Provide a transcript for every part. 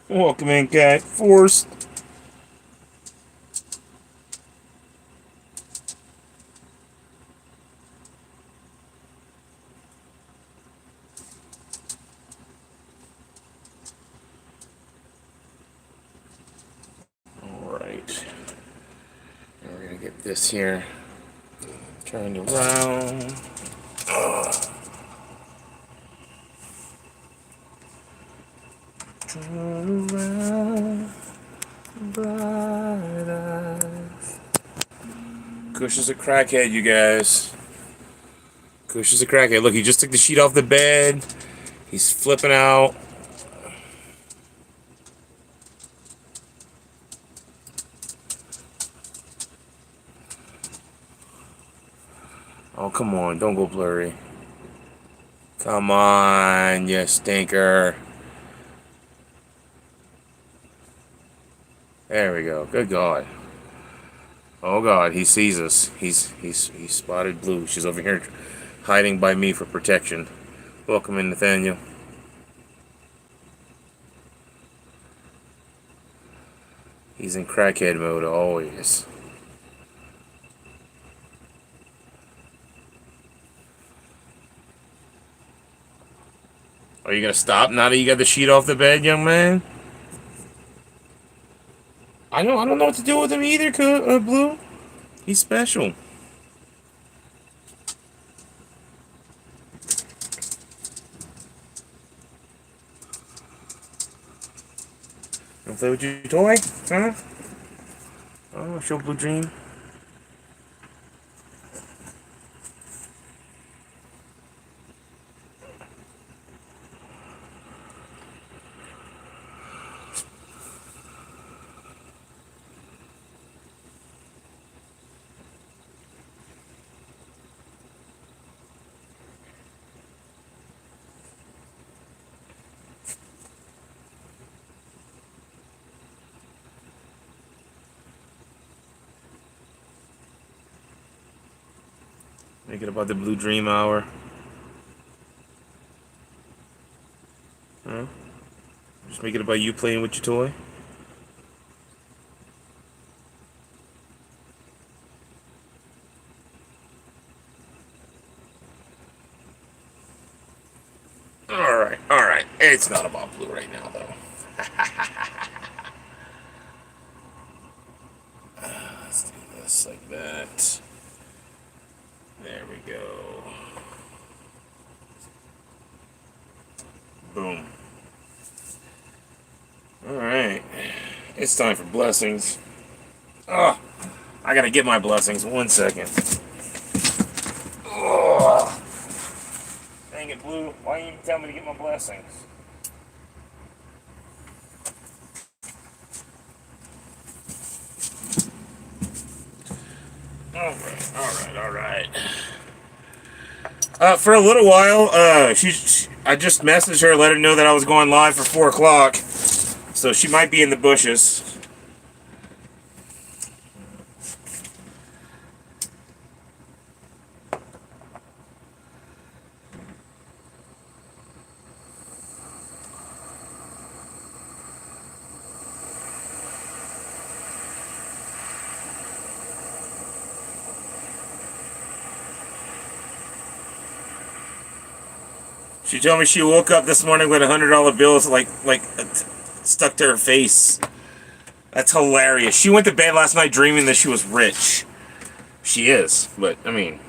Welcome in, cat. Force. Alright. And we're gonna get this here turned around. Turn around, bright eyes. Kush is a crackhead, you guys. Kush is a crackhead. Look, he just took the sheet off the bed. He's flipping out. Oh, come on. Don't go blurry. Come on, you stinker. There we go. Good God. Oh God, he sees us. He's spotted blue. She's over here hiding by me for protection. Welcome in, Nathaniel. He's in crackhead mode always. Are you gonna stop now that you got the sheet off the bed, young man? I don't know what to do with him either, Blue. He's special. Wanna play with your toy? Huh? Oh, show Blue Dream. Make it about the Blue Dream hour. Huh? Just make it about you playing with your toy. Alright. It's not about Blue right now, though. Let's do this like that. There we go. Boom. Alright. It's time for blessings. Oh, I gotta get my blessings. 1 second. Oh, dang it, Blue. Why didn't you tell me to get my blessings? Alright. For a little while, I just messaged her, let her know that I was going live for 4 o'clock. So she might be in the bushes. She told me she woke up this morning with $100 bills stuck to her face. That's hilarious. She went to bed last night dreaming that she was rich. She is, but I mean,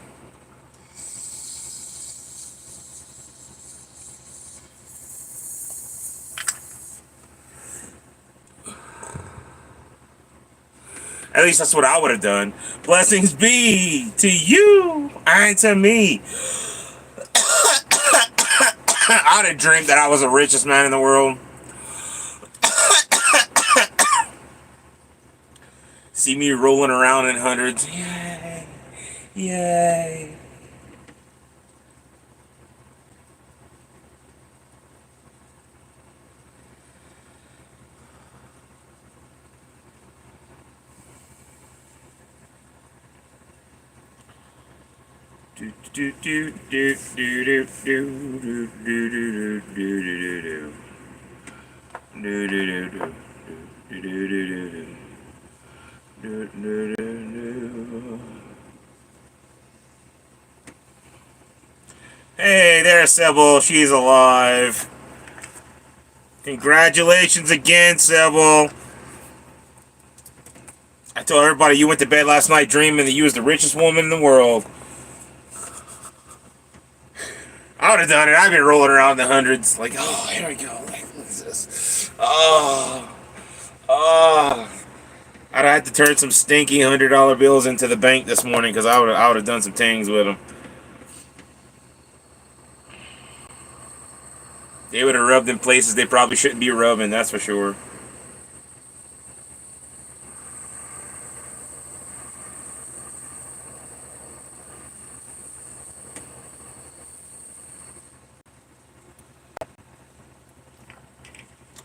at least that's what I would have done. Blessings be to you and to me. I'd have dreamed that I was the richest man in the world. See me rolling around in hundreds. Yay! Yay! Do do do do do do do do do do do do do. Hey there, Sybil. She's alive. Congratulations again, Sybil. I told everybody you went to bed last night dreaming that you was the richest woman in the world. I would have done it. I've been rolling around in the hundreds. Like, oh, here we go. Like, what is this? Oh. I'd have to turn some stinky $100 bills into the bank this morning because I would have done some things with them. They would have rubbed in places they probably shouldn't be rubbing, that's for sure.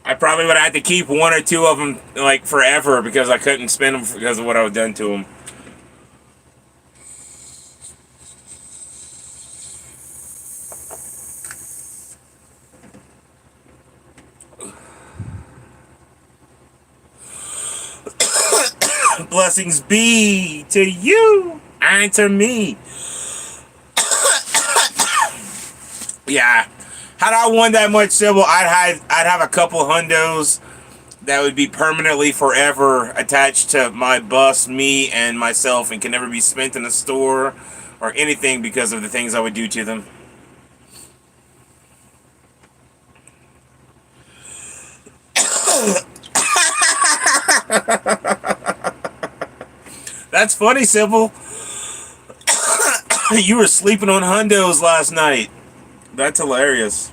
I probably would have had to keep one or two of them like forever because I couldn't spend them because of what I would done to them. Blessings be to you and to me. Yeah. Had I won that much, Sybil, I'd have a couple hundos that would be permanently forever attached to my bus, me, and myself, and can never be spent in a store or anything because of the things I would do to them. That's funny, Sybil. You were sleeping on hundos last night. That's hilarious.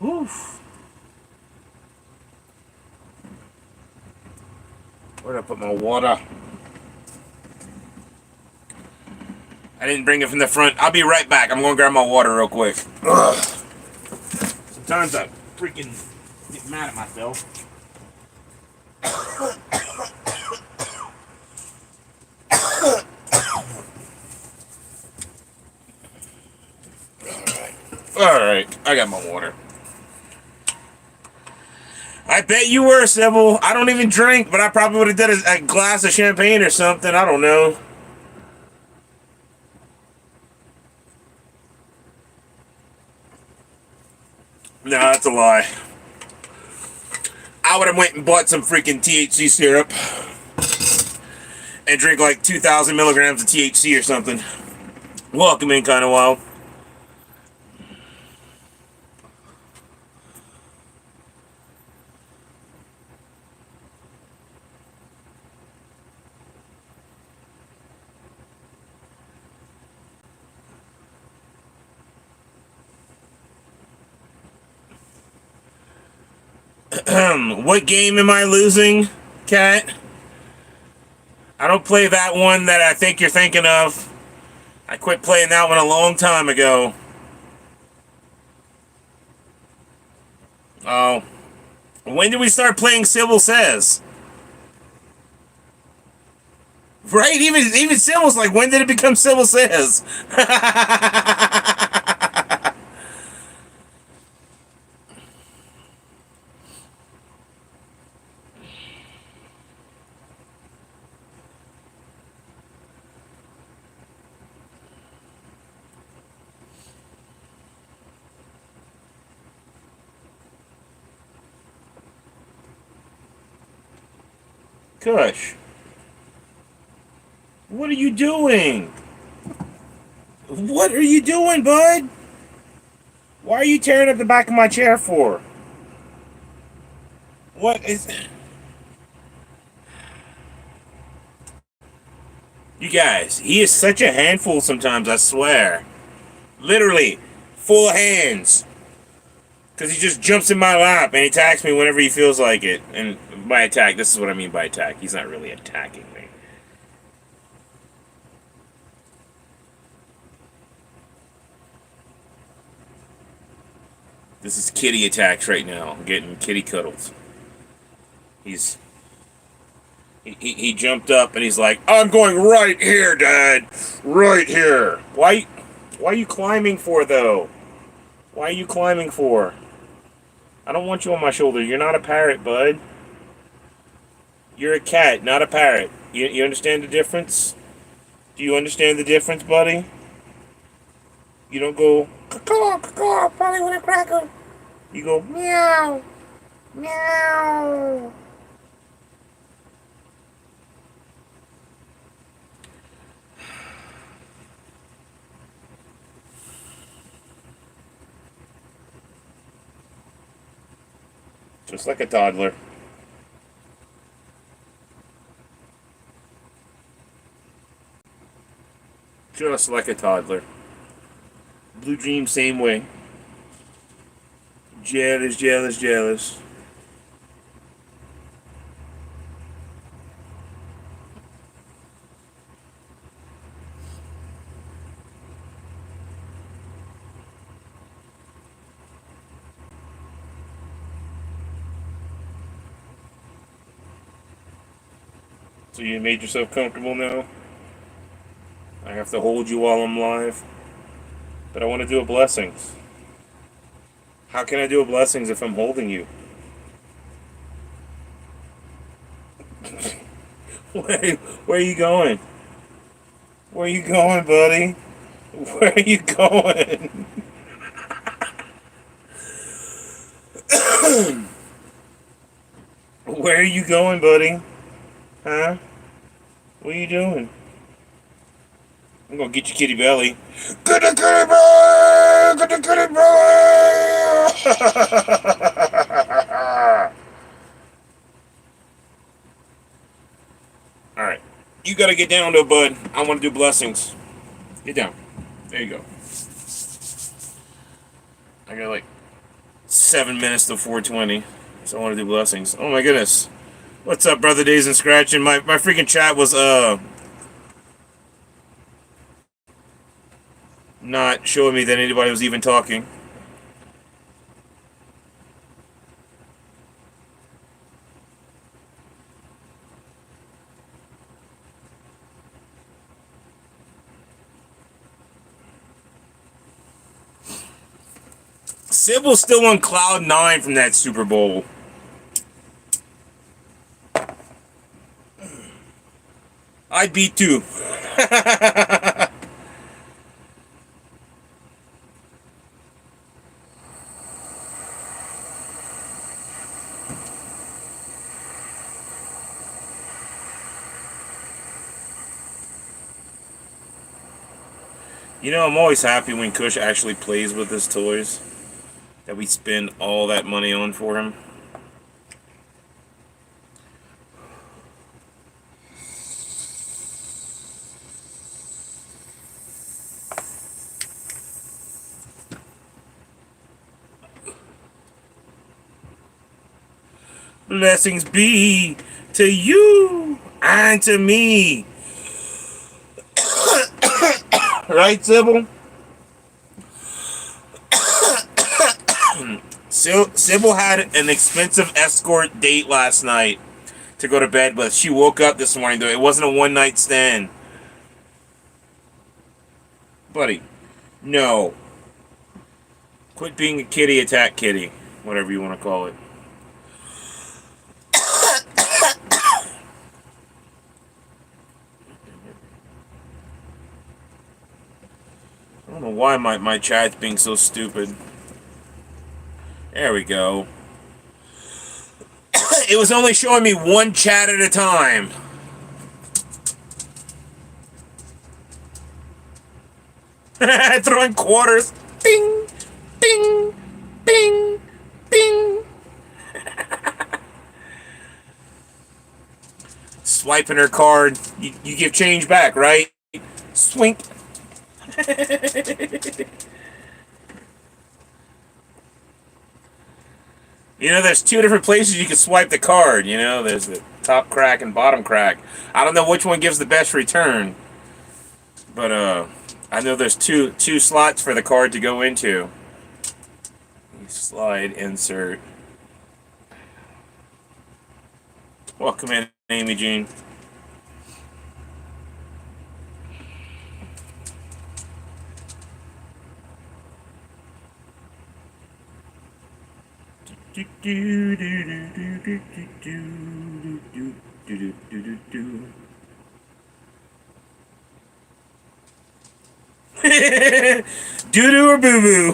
Oof. Where'd I put my water? I didn't bring it from the front. I'll be right back. I'm going to grab my water real quick. Ugh. Sometimes I freaking get mad at myself. Alright, I got my water. I bet you were, Sybil. I don't even drink, but I probably would have done a glass of champagne or something. I don't know. No, that's a lie. I would have went and bought some freaking THC syrup and drink like 2,000 milligrams of THC or something. Welcome in, kind of wild. What game am I losing, Cat? I don't play that one that I think you're thinking of. I quit playing that one a long time ago. Oh. When did we start playing Sybil Says? Right? Even Sybil's like, when did it become Sybil Says? Kush. What are you doing? What are you doing, bud? Why are you tearing up the back of my chair for? What is... You guys, he is such a handful sometimes, I swear. Literally, full of hands. Because he just jumps in my lap and he attacks me whenever he feels like it. And by attack, this is what I mean by attack. He's not really attacking me. This is kitty attacks right now. I'm getting kitty cuddles. He jumped up and he's like, I'm going right here, Dad. Right here. Why are you climbing for, though? Why are you climbing for? I don't want you on my shoulder. You're not a parrot, bud. You're a cat, not a parrot. You understand the difference? Do you understand the difference, buddy? You don't go, caw, caw, probably want a cracker. You go, meow, meow. Just like a toddler. Just like a toddler. Blue Dream, same way. Jealous, jealous, jealous. So you made yourself comfortable now? I have to hold you while I'm live? But I want to do a blessings. How can I do a blessings if I'm holding you? Where are you going? Where are you going, buddy? Where are you going? Where are you going, buddy? Huh? What are you doing? I'm gonna get your kitty belly. Get the kitty belly! Get the kitty belly! Alright. You gotta get down though, bud. I wanna do blessings. Get down. There you go. I got like 7 minutes to 4:20. So I wanna do blessings. Oh my goodness. What's up, brother Days and Scratching? My freaking chat was not showing me that anybody was even talking. Sybil's still on cloud 9 from that Super Bowl. I beat two. You know, I'm always happy when Kush actually plays with his toys that we spend all that money on for him. Blessings be to you and to me. Right, Sybil? Sybil had an expensive escort date last night to go to bed, but she woke up this morning, though. It wasn't a one-night stand. Buddy, no. Quit being a kitty attack kitty. Whatever you want to call it. I don't know why my chat's being so stupid. There we go. It was only showing me one chat at a time. Throwing quarters. Bing, bing, bing, bing. Swiping her card. You give change back, right? Swink. You know, there's two different places you can swipe the card. You know, there's the top crack and bottom crack. I don't know which one gives the best return, but I know there's two slots for the card to go into. Slide, insert. Welcome in, Amy Jean. Doo-doo or boo-boo?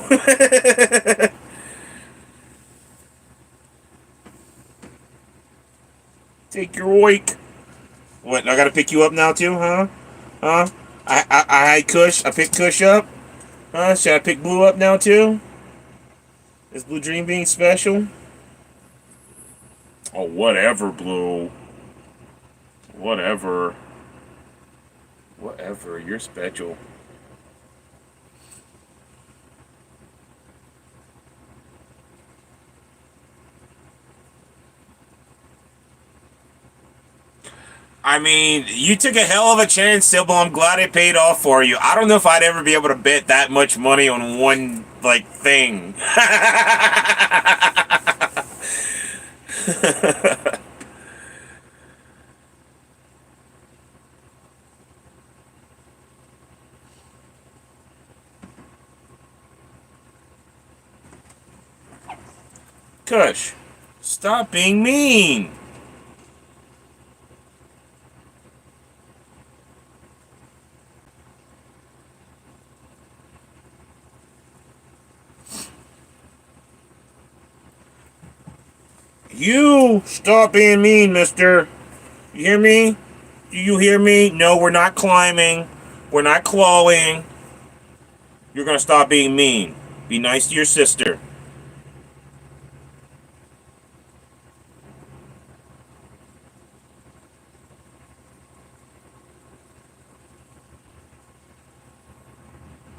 Take your oik. What, I gotta pick you up now too, huh? Huh? I had Kush. I picked Kush up. Huh? Should I pick Blue up now too? Is Blue Dream being special? Oh, whatever, Blue. Whatever. Whatever. You're special. I mean, you took a hell of a chance, Sybil. I'm glad it paid off for you. I don't know if I'd ever be able to bet that much money on one, like, thing. Kush, stop being mean. You stop being mean, mister. You hear me? Do you hear me? No, we're not climbing. We're not clawing. You're gonna stop being mean. Be nice to your sister.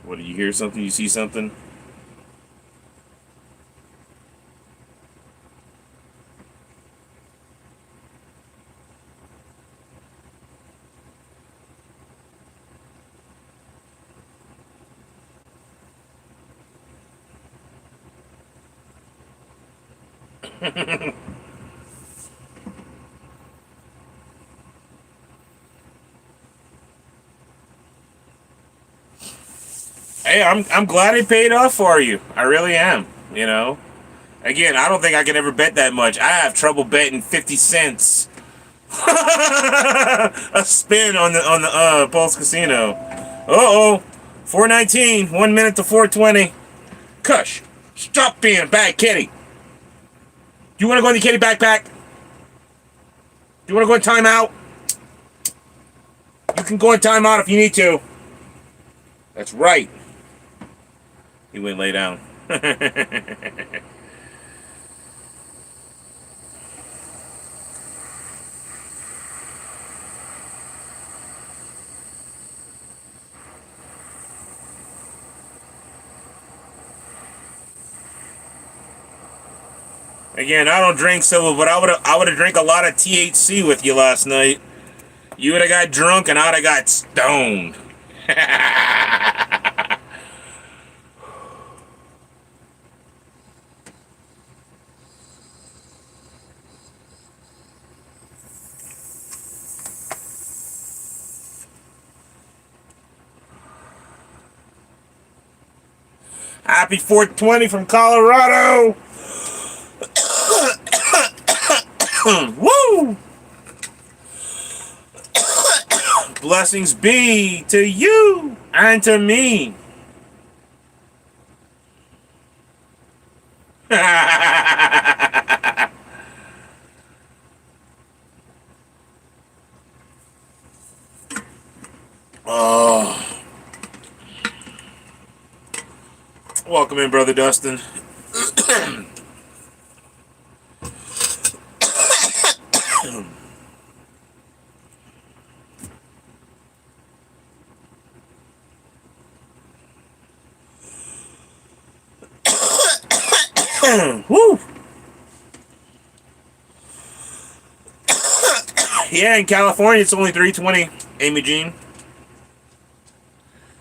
What, did you hear something? You see something? Hey, I'm glad it paid off for you. I really am. You know. Again, I don't think I could ever bet that much. I have trouble betting 50 cents a spin on the Pulse Casino. Uh-oh. 419, 1 minute to 420. Kush, stop being a bad kitty. Do you want to go in the kitty backpack? Do you want to go in timeout? You can go in timeout if you need to. That's right. He went lay down. Again, I don't drink silver, but I would have drank a lot of THC with you last night. You would have got drunk and I'd have got stoned. Happy 420 from Colorado. Woo! Blessings be to you and to me. Oh. Welcome in, Brother Dustin. Woo! Yeah, in California it's only 320, Amy Jean.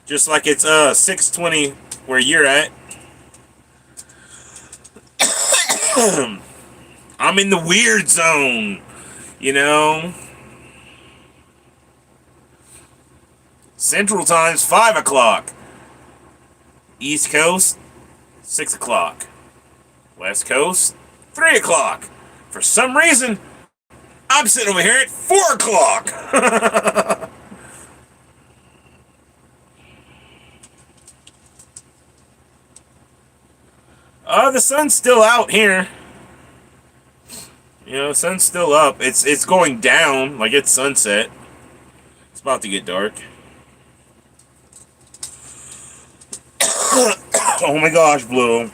Just like it's 620 where you're at. I'm in the weird zone, you know. Central Time's 5 o'clock. East Coast, 6 o'clock. West Coast, 3 o'clock. For some reason, I'm sitting over here at 4 o'clock. The sun's still out here. You know, the sun's still up. It's going down, like it's sunset. It's about to get dark. Oh my gosh, Blue.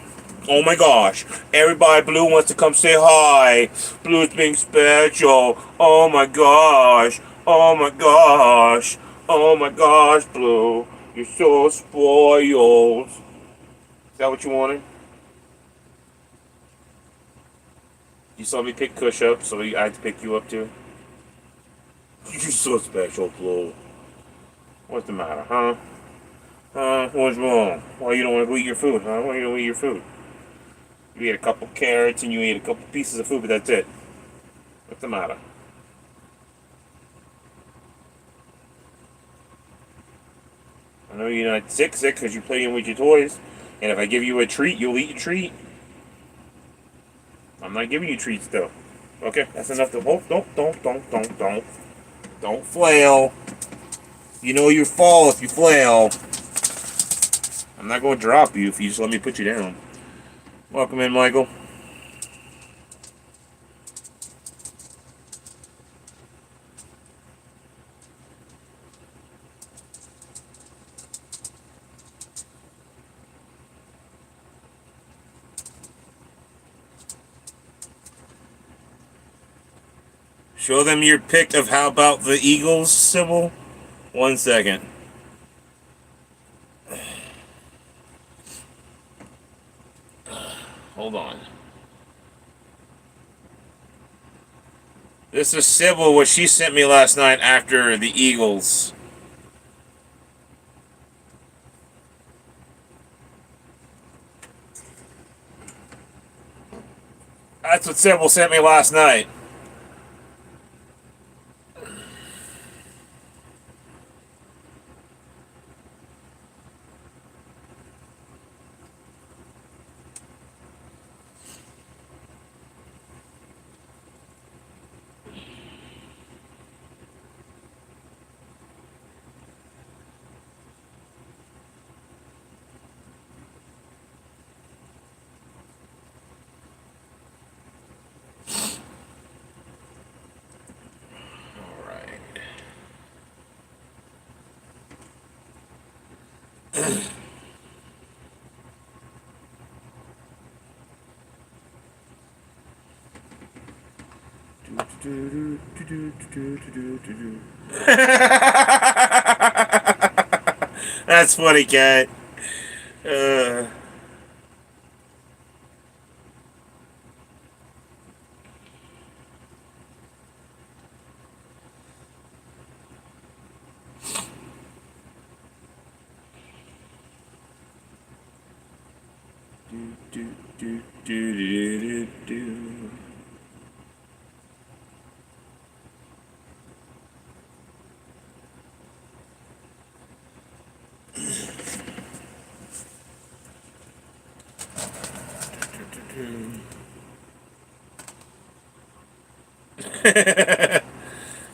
Oh my gosh. Everybody, Blue wants to come say hi. Blue's being special. Oh my gosh. Oh my gosh. Oh my gosh, Blue. You're so spoiled. Is that what you wanted? You saw me pick Kush up, so I had to pick you up too? You're so special, Blue. What's the matter, huh? What's wrong? Why you don't want to go eat your food, huh? Why you don't eat your food? You ate a couple carrots and you ate a couple pieces of food, but that's it. What's the matter? I know you're not sick because you're playing with your toys. And if I give you a treat, you'll eat your treat. I'm not giving you treats, though. Okay, that's enough to... Oh, don't flail. You know you'll fall if you flail. I'm not going to drop you if you just let me put you down. Welcome in, Michael. Show them your pic of how about the Eagles, Sybil. 1 second. Hold on. This is Sybil, what she sent me last night after the Eagles. That's what Sybil sent me last night. That's funny, cat.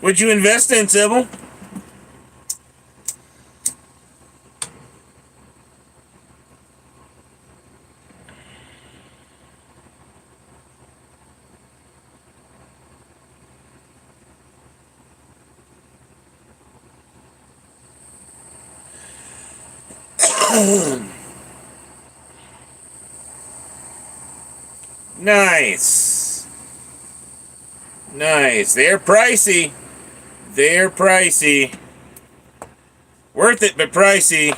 What'd you invest in, Sybil? Nice. Nice. They're pricey. They're pricey. Worth it, but pricey.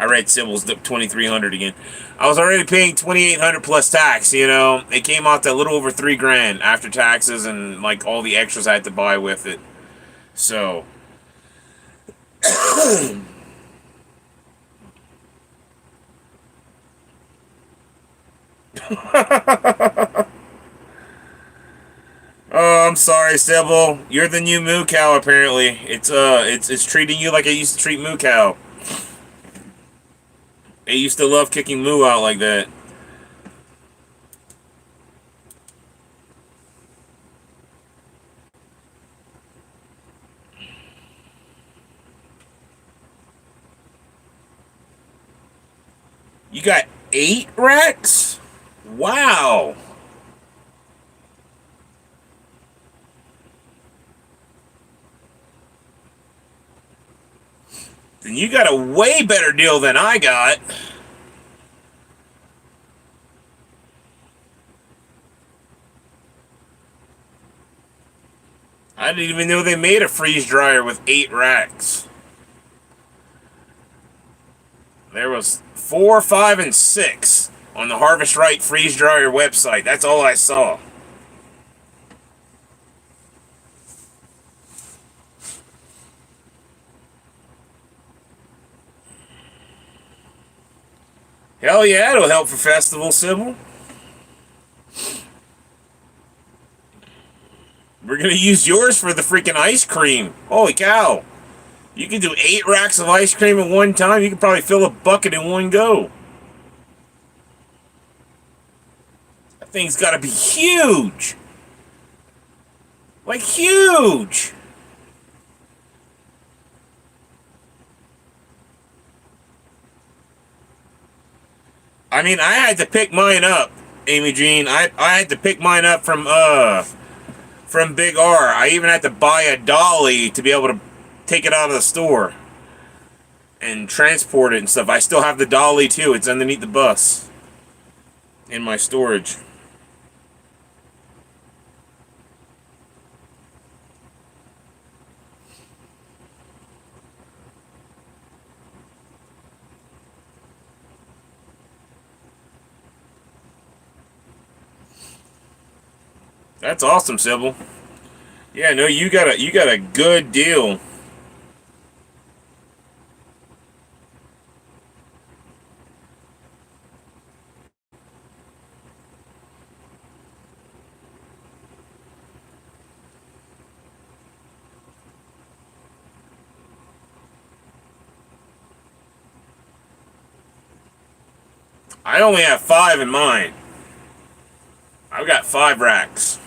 I read Sybil's 2,300 again. I was already paying 2,800 plus tax. You know, it came out to a little over $3,000 after taxes and like all the extras I had to buy with it. So. Oh, I'm sorry, Sybil. You're the new moo cow. Apparently, it's treating you like I used to treat moo cow. I used to love kicking moo out like that. You got 8 racks? Wow. Then you got a way better deal than I got. I didn't even know they made a freeze dryer with 8 racks. There was 4, 5, and 6 on the Harvest Right freeze dryer website. That's all I saw. Hell yeah, it'll help for festival, Sybil. We're gonna use yours for the freaking ice cream. Holy cow. You can do 8 racks of ice cream at one time. You can probably fill a bucket in one go. That thing's gotta be huge. Like, huge. I mean, I had to pick mine up, Amy Jean. I had to pick mine up from Big R. I even had to buy a dolly to be able to take it out of the store and transport it and stuff. I still have the dolly too. It's underneath the bus in my storage. That's awesome, Sybil. Yeah, no, you got a good deal. I only have 5 in mine. I've got 5 racks.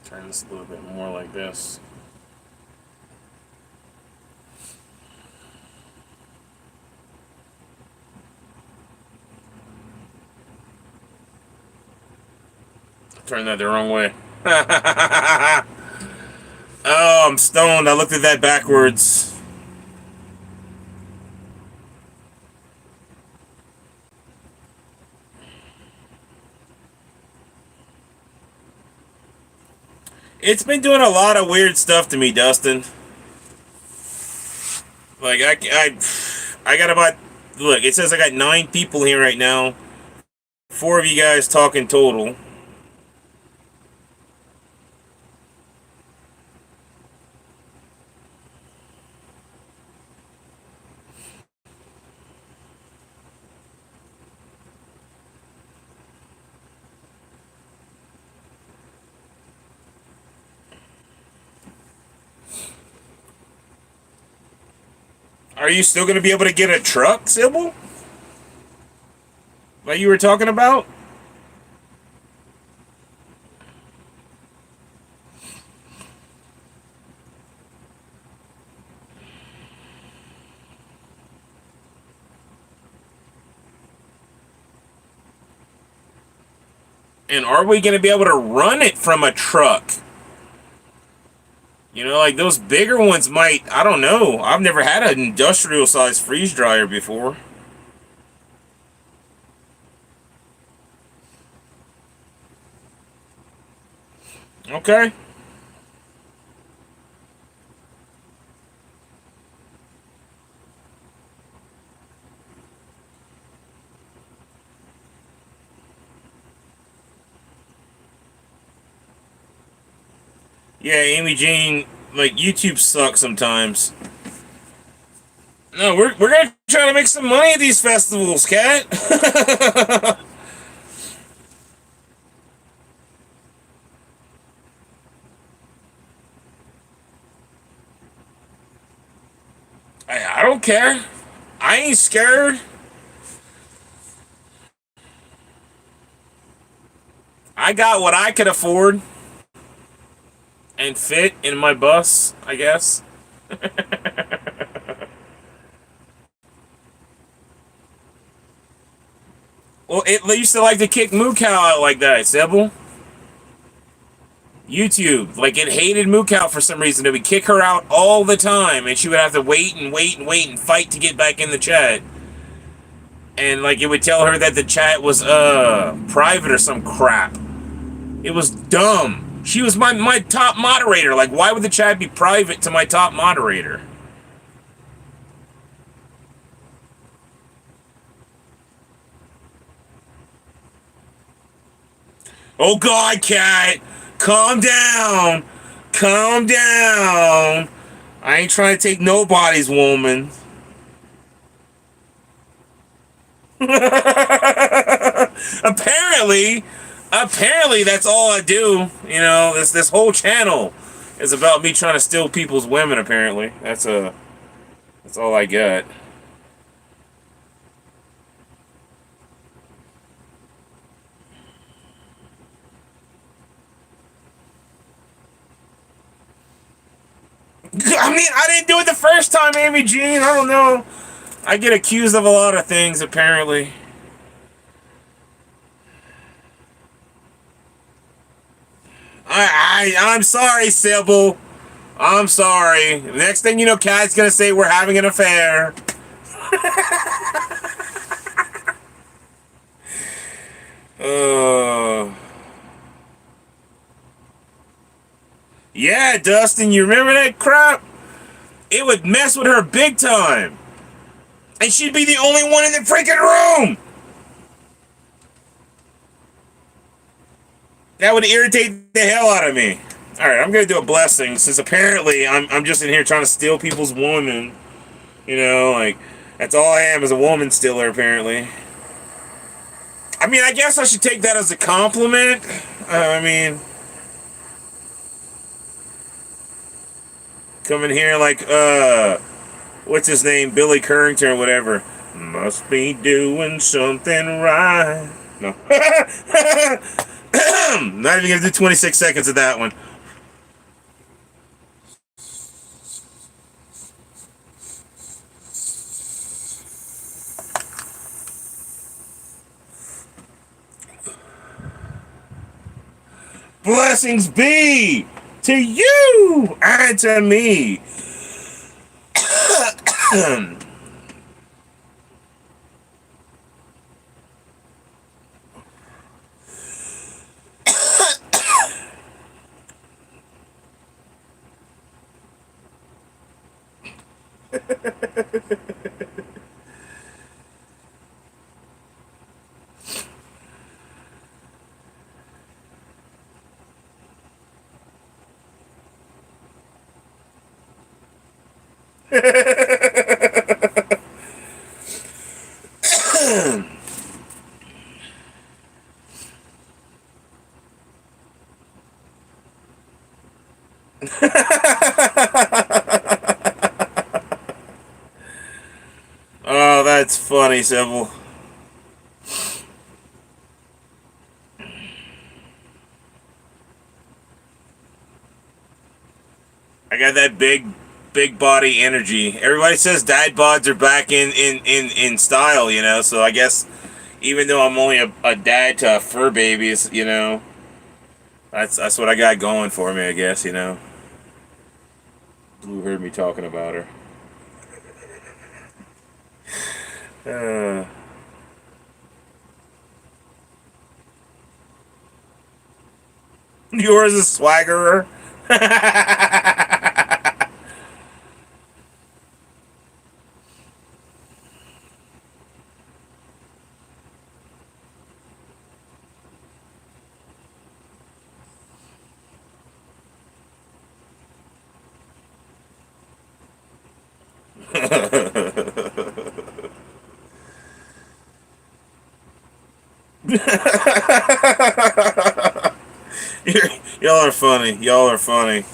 Turn this a little bit more like this. Turn that the wrong way. Oh, I'm stoned. I looked at that backwards. It's been doing a lot of weird stuff to me, Dustin. Like, I got about... Look, it says I got 9 people here right now. 4 of you guys talking total. Are you still going to be able to get a truck, Sybil? Like you were talking about? And are we going to be able to run it from a truck? You know, like those bigger ones might, I don't know. I've never had an industrial size freeze dryer before. Okay. Yeah, Amy Jean, like, YouTube sucks sometimes. No, we're gonna try to make some money at these festivals, cat. I don't care. I ain't scared. I got what I could afford and fit in my bus, I guess. Well, it used to like to kick Moo Cow out like that, Sybil. YouTube, like it hated Moo Cow for some reason. It would kick her out all the time, and she would have to wait and wait and wait and fight to get back in the chat. And like it would tell her that the chat was private or some crap. It was dumb. She was my top moderator. Like, why would the chat be private to my top moderator? Oh God, cat, calm down, calm down. I ain't trying to take nobody's woman. apparently, apparently that's all I do. You know, this whole channel is about me trying to steal people's women. Apparently, that's all I got. I mean, I didn't do it the first time, Amy Jean. I don't know. I get accused of a lot of things, apparently. I'm sorry, Sybil. I'm sorry. Next thing you know, Kat's gonna say we're having an affair. Uh, yeah, Dustin, you remember that crap? It would mess with her big time. And she'd be the only one in the freaking room. That would irritate the hell out of me. Alright, I'm gonna do a blessing since apparently I'm just in here trying to steal people's woman. You know, like, that's all I am is a woman stealer, apparently. I mean, I guess I should take that as a compliment. I mean, coming here like, what's his name? Billy Currington or whatever. Must be doing something right. No. Not even gonna do 26 seconds of that one. Blessings be to you and to me. Oh, that's funny, Sybil. I got that big body energy. Everybody says dad bods are back in style, you know. So I guess even though I'm only a dad to fur babies, you know, that's what I got going for me. I guess, you know. Blue heard me talking about her. Uh, yours is swaggerer. Y'all are funny. Y'all are funny.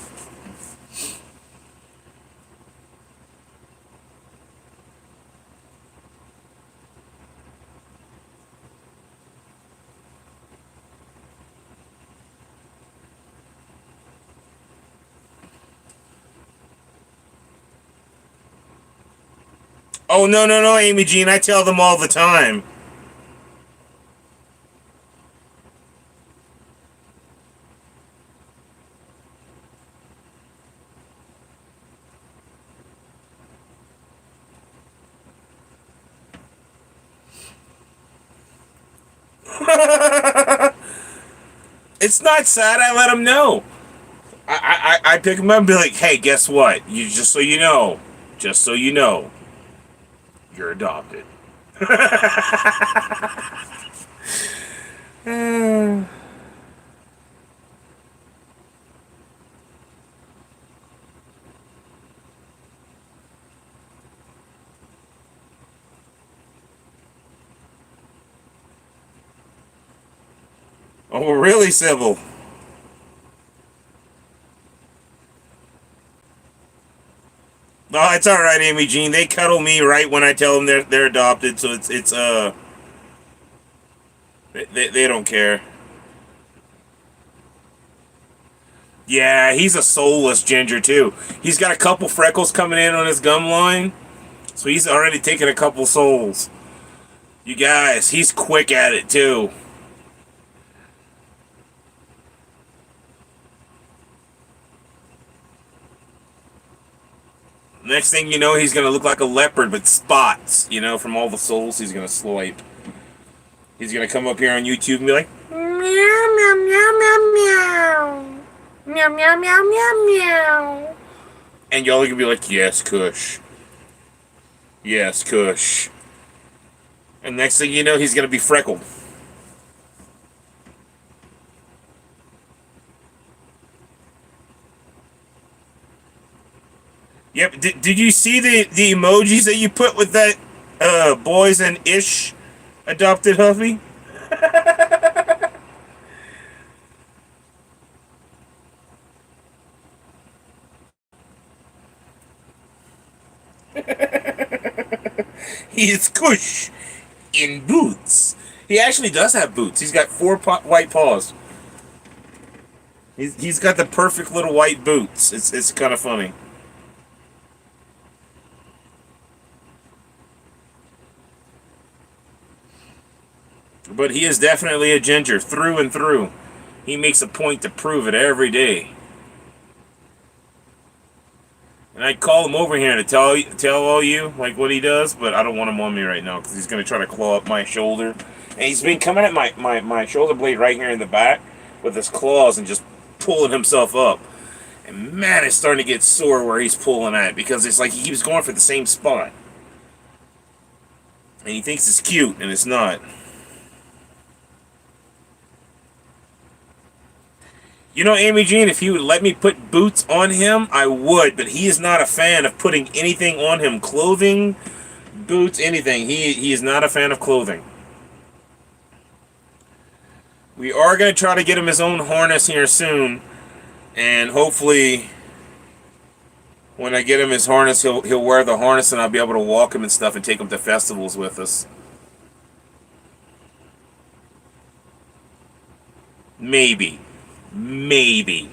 Oh, no, no, no, Amy Jean. I tell them all the time. It's not sad. I let them know. I pick them up and be like, hey, guess what? You just so you know, you're adopted. Oh, really, Sybil? No, it's all right, Amy Jean. They cuddle me right when I tell them they're adopted, so it's they don't care. Yeah, he's a soulless ginger too. He's got a couple freckles coming in on his gum line, so he's already taken a couple souls. You guys, he's quick at it too. Next thing you know, he's gonna look like a leopard with spots, from all the souls he's gonna swipe. He's gonna come up here on YouTube and be like, meow, meow, meow, meow, meow. Meow, meow, meow, meow, meow. And y'all are gonna be like, yes, Kush. Yes, Kush. And next thing you know, he's gonna be freckled. Yep. Did you see the emojis that you put with that boys and ish adopted Huffy? He is Kush in boots. He actually does have boots. He's got four white paws. He's got the perfect little white boots. It's kind of funny. But he is definitely a ginger through and through. He makes a point to prove it every day. And I'd call him over here to tell all you like what he does, but I don't want him on me right now because he's gonna try to claw up my shoulder. And he's been coming at my shoulder blade right here in the back with his claws and just pulling himself up. And man, it's starting to get sore where he's pulling at because it's like he keeps going for the same spot. And he thinks it's cute, and it's not. Amy Jean, if he would let me put boots on him, I would, but he is not a fan of putting anything on him. Clothing, boots, anything. He is not a fan of clothing. We are going to try to get him his own harness here soon, and hopefully when I get him his harness, he'll wear the harness and I'll be able to walk him and stuff and take him to festivals with us. Maybe. Maybe.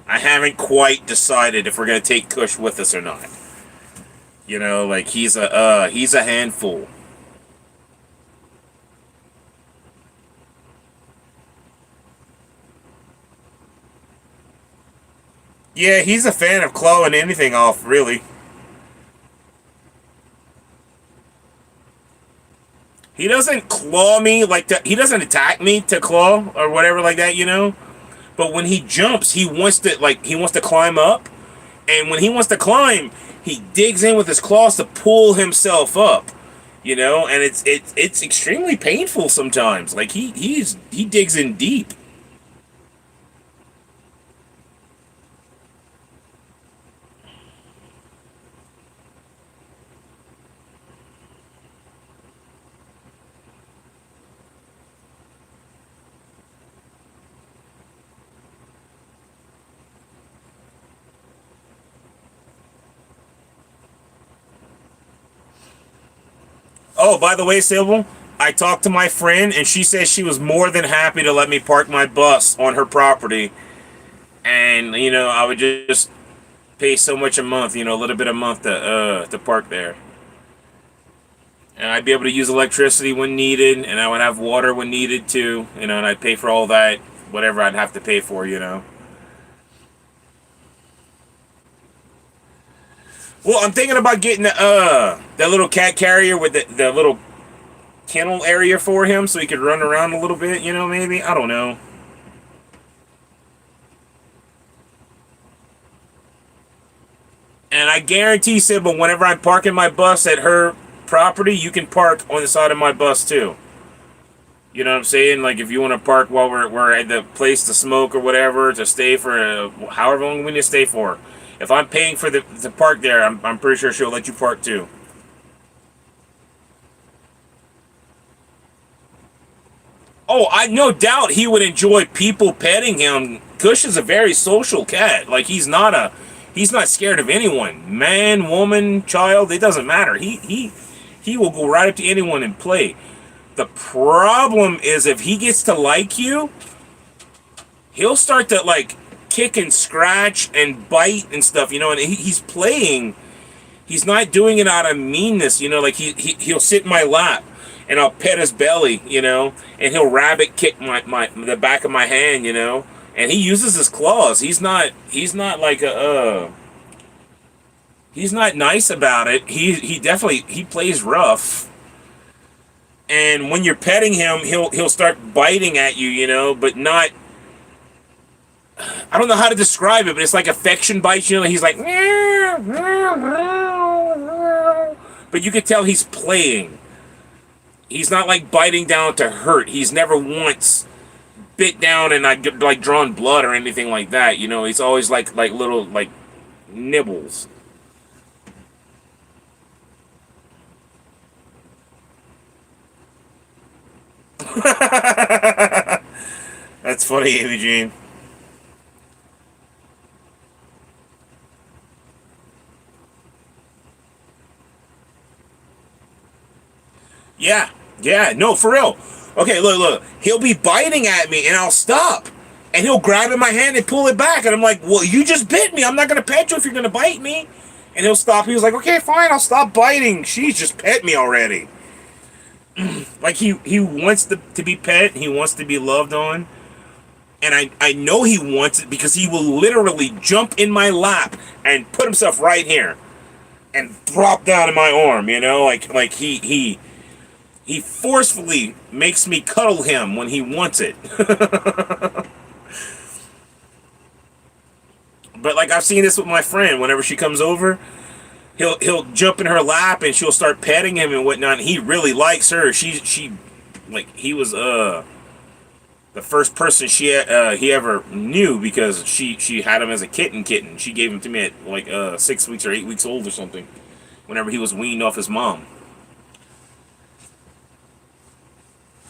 I haven't quite decided if we're gonna take Kush with us or not. Like he's a handful. Yeah, he's a fan of clawing anything off, really. He doesn't claw me he doesn't attack me to claw or whatever like that. But when he jumps, he wants to climb up, and when he wants to climb, he digs in with his claws to pull himself up. And it's extremely painful sometimes. Like he digs in deep. Oh, by the way, Sybil, I talked to my friend, and she said she was more than happy to let me park my bus on her property, and I would just pay so much a month, a little bit a month to park there, and I'd be able to use electricity when needed, and I would have water when needed too, and I'd pay for all that, whatever I'd have to pay for. Well, I'm thinking about getting that little cat carrier with the little kennel area for him, so he could run around a little bit. Maybe I don't know. And I guarantee, Sybil, whenever I'm parking my bus at her property, you can park on the side of my bus too. You know what I'm saying? Like if you want to park while we're at the place to smoke or whatever, to stay for however long we need to stay for. If I'm paying for to park there, I'm pretty sure she'll let you park too. Oh, I no doubt he would enjoy people petting him. Kush is a very social cat. Like he's not scared of anyone. Man, woman, child, it doesn't matter. He will go right up to anyone and play. The problem is if he gets to like you, he'll start to like kick and scratch and bite and stuff, and he's playing. He's not doing it out of meanness, like he'll sit in my lap and I'll pet his belly, and he'll rabbit kick the back of my hand, and he uses his claws. He's not like he's not nice about it. He definitely plays rough. And when you're petting him, he'll start biting at you, but not. I don't know how to describe it, but it's like affection bites. He's like, but you could tell he's playing. He's not like biting down to hurt. He's never once bit down and like drawn blood or anything like that. He's always like little like nibbles. That's funny, Amy Jean. Yeah, no, for real. Okay, look. He'll be biting at me, and I'll stop. And he'll grab in my hand and pull it back. And I'm like, well, you just bit me. I'm not going to pet you if you're going to bite me. And he'll stop. He was like, okay, fine, I'll stop biting. She's just pet me already. Like, he wants to be pet. He wants to be loved on. And I know he wants it because he will literally jump in my lap and put himself right here. And drop down in my arm, Like he forcefully makes me cuddle him when he wants it. But like I've seen this with my friend. Whenever she comes over, he'll jump in her lap and she'll start petting him and whatnot. And he really likes her. She like he was the first person he ever knew because she had him as a kitten. She gave him to me at like 6 weeks or 8 weeks old or something. Whenever he was weaned off his mom.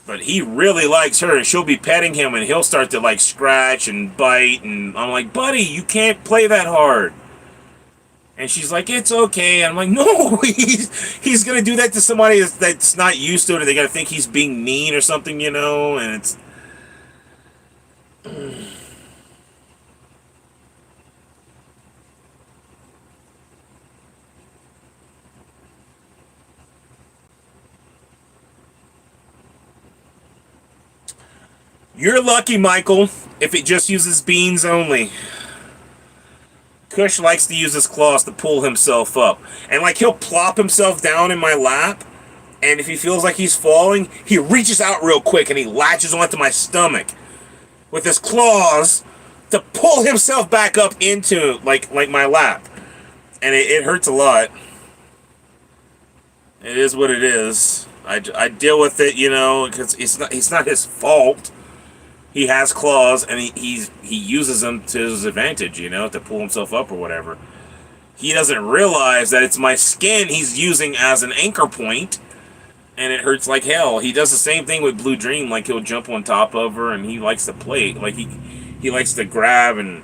But he really likes her, and she'll be petting him, and he'll start to like scratch and bite, and I'm like, buddy, you can't play that hard. And she's like, it's okay. And I'm like, no, he's gonna do that to somebody that's not used to it, or they're gonna think he's being mean or something, and it's. You're lucky, Michael, if it just uses beans only. Kush likes to use his claws to pull himself up. And like he'll plop himself down in my lap, and if he feels like he's falling, he reaches out real quick and he latches onto my stomach with his claws to pull himself back up into like my lap. And it hurts a lot. It is what it is. I deal with it, because it's not his fault. He has claws, and he uses them to his advantage, to pull himself up or whatever. He doesn't realize that it's my skin he's using as an anchor point, and it hurts like hell. He does the same thing with Blue Dream, like he'll jump on top of her, and he likes to play. Like he likes to grab and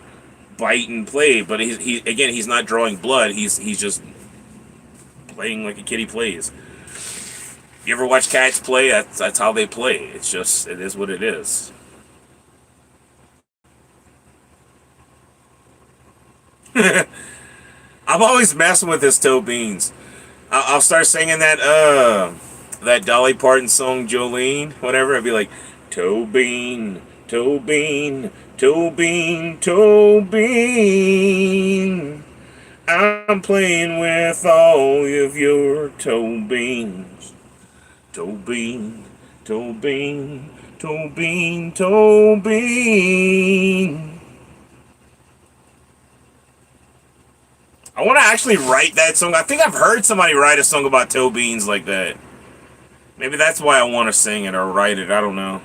bite and play, but he's not drawing blood. He's just playing like a kid he plays. You ever watch cats play? That's how they play. It's just, it is what it is. I'm always messing with his toe beans. I'll start singing that Dolly Parton song, Jolene, whatever. I'd be like, toe bean, toe bean, toe bean, toe bean. I'm playing with all of your toe beans. Toe bean, toe bean, toe bean, toe bean. I want to actually write that song. I think I've heard somebody write a song about toe beans like that. Maybe that's why I want to sing it or write it. I don't know.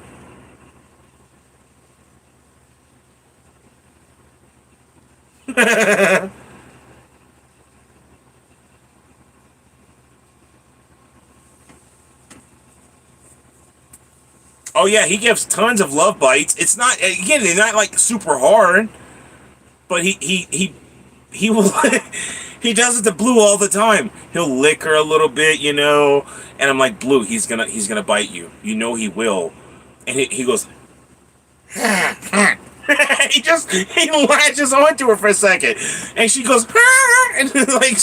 Oh yeah, he gives tons of love bites. It's not, again, they're not like super hard, but he will he does it to Blue all the time. He'll lick her a little bit, and I'm like, Blue, he's gonna bite you. You know he will. And he goes, he latches onto her for a second, and she goes, and like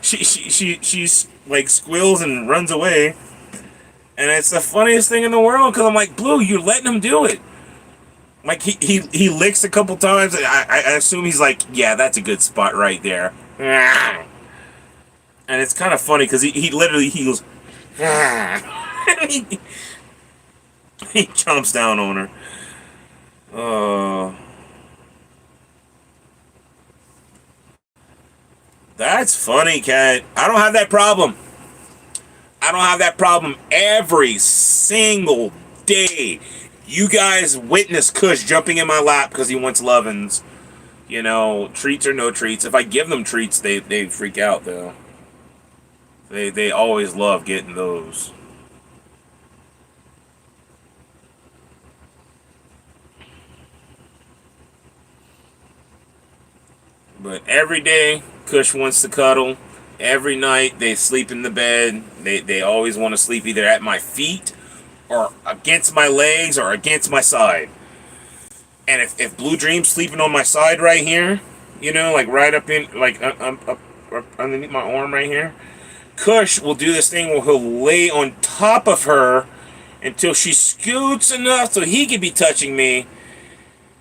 she's like squeals and runs away, and it's the funniest thing in the world because I'm like, Blue, you're letting him do it. Like he licks a couple times. I assume he's like, yeah, that's a good spot right there, and it's kind of funny because he literally he goes, he, he chomps down on her. Uh, that's funny, Cat. I don't have that problem. I don't have that problem every single day. You guys witness Kush jumping in my lap because he wants lovin's. Treats or no treats. If I give them treats, they freak out though. They always love getting those. But every day, Kush wants to cuddle. Every night, they sleep in the bed. They always want to sleep either at my feet or against my legs or against my side. And if Blue Dream's sleeping on my side right here, like right up in, like up underneath my arm right here, Kush will do this thing where he'll lay on top of her until she scoots enough so he can be touching me,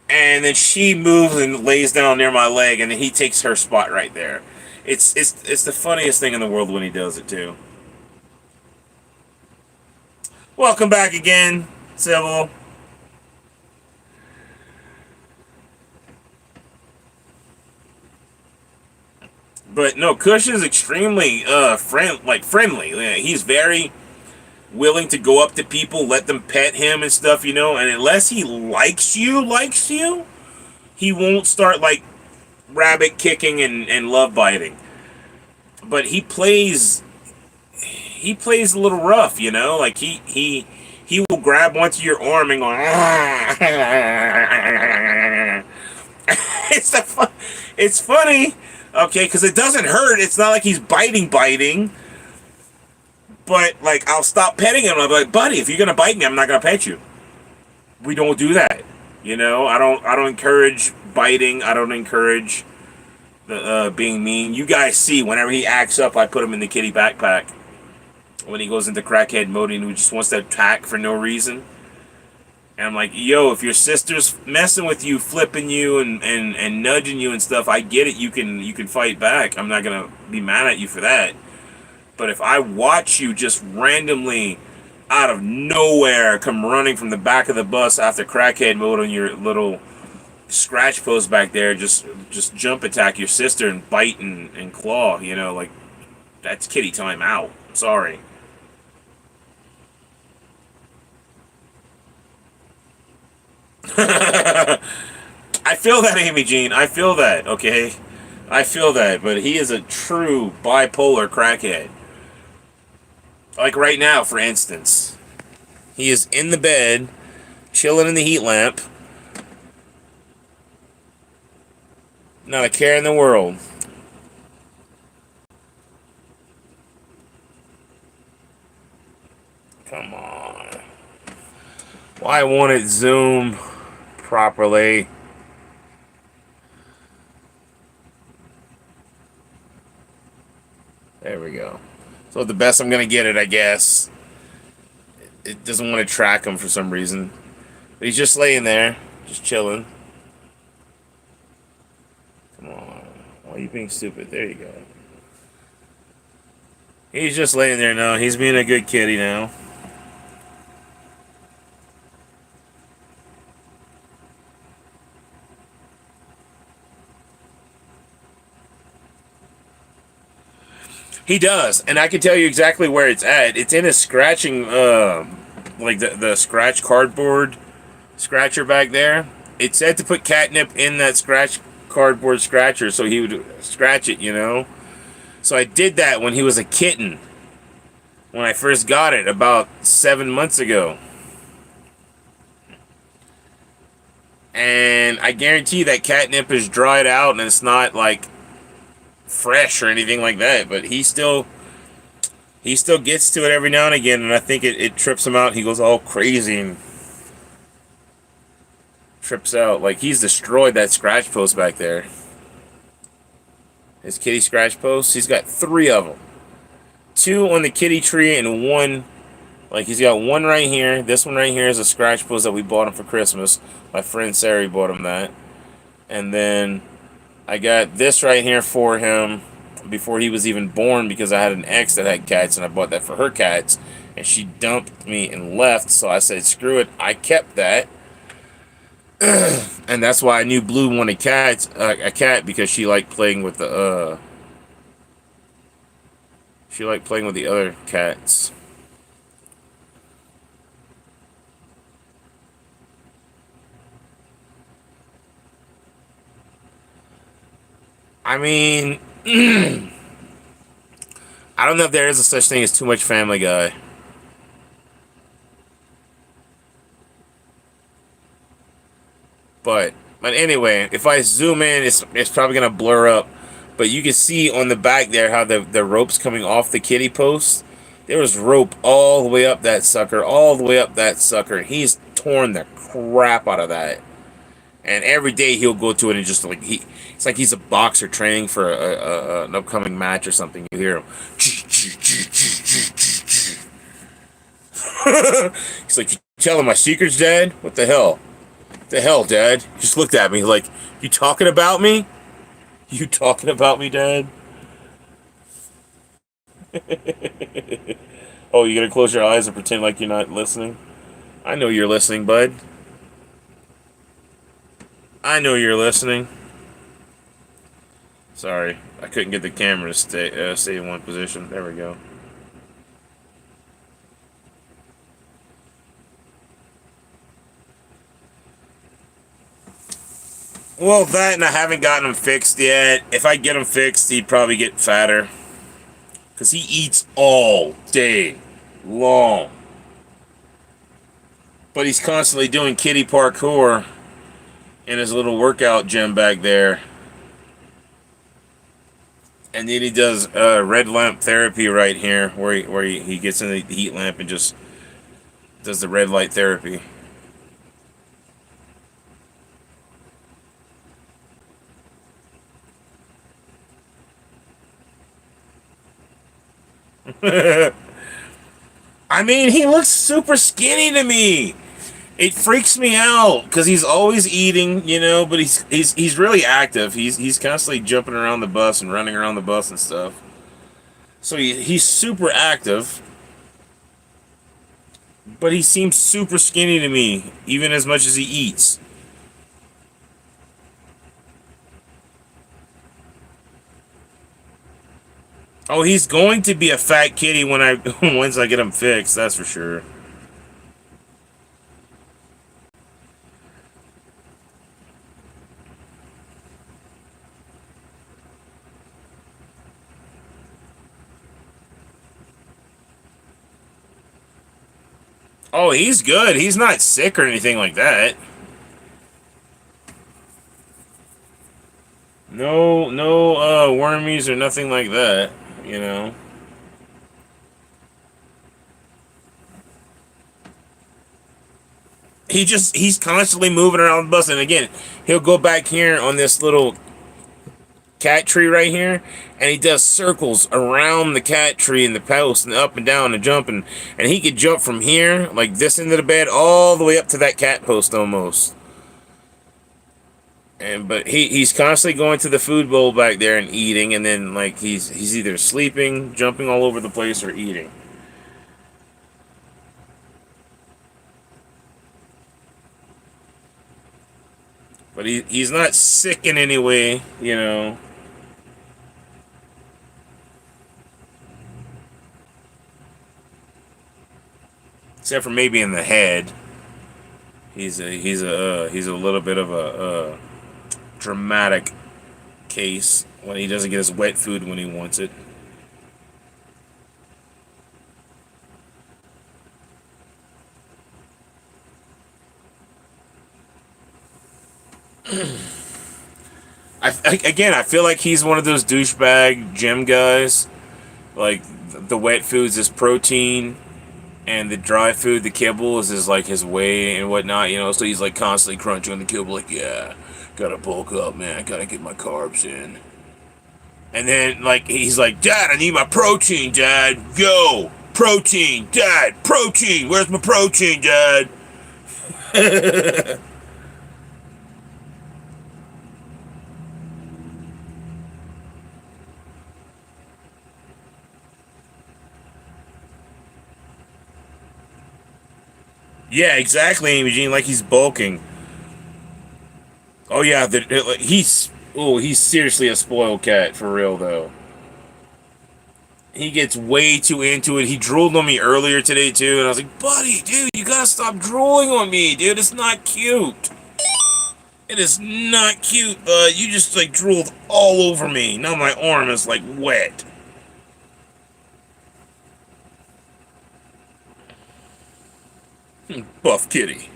and then she moves and lays down near my leg, and then he takes her spot right there. It's the funniest thing in the world when he does it too. Welcome back again, Sybil. But no, Kush is extremely friendly. Yeah, he's very willing to go up to people, let them pet him and stuff, and unless he likes you, he won't start like rabbit kicking and love biting. But he plays a little rough, like he will grab onto your arm and go, it's funny, okay, because it doesn't hurt. It's not like he's biting. But like, I'll stop petting him. I'm like, buddy, if you're gonna bite me, I'm not gonna pet you. We don't do that. I don't encourage biting. I don't encourage being mean. You guys see, whenever he acts up, I put him in the kitty backpack. When he goes into crackhead mode and he just wants to attack for no reason. And I'm like, yo, if your sister's messing with you, flipping you and nudging you and stuff, I get it. You can fight back. I'm not gonna be mad at you for that. But if I watch you just randomly out of nowhere come running from the back of the bus after crackhead mode on your little scratch post back there, just jump attack your sister and bite and claw, like, that's kitty time out. Sorry. I feel that, Amy Jean. I feel that, okay? I feel that, but he is a true bipolar crackhead. Like right now, for instance. He is in the bed, chilling in the heat lamp. Not a care in the world. Come on. Why won't it zoom properly? There we go. So the best I'm going to get it, I guess. It doesn't want to track him for some reason. But he's just laying there. Just chilling. Come on. Why are you being stupid? There you go. He's just laying there now. He's being a good kitty now. He does, and I can tell you exactly where it's at. It's in a scratching, like the scratch cardboard scratcher back there. It said to put catnip in that scratch cardboard scratcher so he would scratch it, you know? So I did that when he was a kitten. When I first got it, about 7 months ago. And I guarantee that catnip is dried out and it's not, like, fresh or anything like that, but he still gets to it every now and again, and I think it trips him out. He goes all crazy and trips out. Like, he's destroyed that scratch post back there. His kitty scratch post, he's got 3 of them. 2 on the kitty tree and 1, like, he's got 1 right here. This one right here is a scratch post that we bought him for Christmas. My friend Sari bought him that. And then I got this right here for him before he was even born because I had an ex that had cats and I bought that for her cats. And she dumped me and left, so I said, screw it. I kept that. And that's why I knew Blue wanted a cat because she liked playing with the, she liked playing with the other cats. I mean, I don't know if there is a such thing as too much Family Guy. But anyway, if I zoom in, it's probably going to blur up. But you can see on the back there how the rope's coming off the kitty post. There was rope all the way up that sucker, all the way up that sucker. He's torn the crap out of that. And every day he'll go to it and just like it's like he's a boxer training for an upcoming match or something. You hear him. He's like, you telling my secrets, Dad? What the hell? What the hell, Dad? He just looked at me like, you talking about me? You talking about me, Dad? Oh, you gonna close your eyes and pretend like you're not listening? I know you're listening, bud. I know you're listening. Sorry, I couldn't get the camera to stay in one position. There we go. Well, that and I haven't gotten him fixed yet. If I get him fixed, he'd probably get fatter. Because he eats all day long. But he's constantly doing kitty parkour in his little workout gym back there. And then he does red lamp therapy right here, where he gets in the heat lamp and just does the red light therapy. I mean, he looks super skinny to me. It freaks me out because he's always eating, you know. But he's really active. He's constantly jumping around the bus and running around the bus and stuff. So he's super active. But he seems super skinny to me, even as much as he eats. Oh, he's going to be a fat kitty when once I get him fixed. That's for sure. Oh, he's good. He's not sick or anything like that. No, wormies or nothing like that, you know. he's constantly moving around the bus, and again, he'll go back here on this little cat tree right here, and he does circles around the cat tree and the post and up and down and jumping, and he could jump from here, like this end of the bed, all the way up to that cat post almost. And but he's constantly going to the food bowl back there and eating, and then like he's either sleeping, jumping all over the place, or eating. But he's not sick in any way, you know. Except for maybe in the head. He's a little bit of a dramatic case when he doesn't get his wet food when he wants it. Again, I feel like he's one of those douchebag gym guys. Like the wet foods is protein, and the dry food, the kibble, is like his whey and whatnot. You know, so he's like constantly crunching on the kibble, like yeah, gotta bulk up, man. Gotta get my carbs in. And then like he's like, Dad, I need my protein, Dad. Yo, protein, Dad, protein. Where's my protein, Dad? Yeah, exactly, Amy Jean. Like he's bulking. Oh yeah, he's seriously a spoiled cat for real though. He gets way too into it. He drooled on me earlier today too, and I was like, buddy, dude, you gotta stop drooling on me, dude. It's not cute. It is not cute, bud. You just like drooled all over me. Now my arm is like wet. Buff kitty.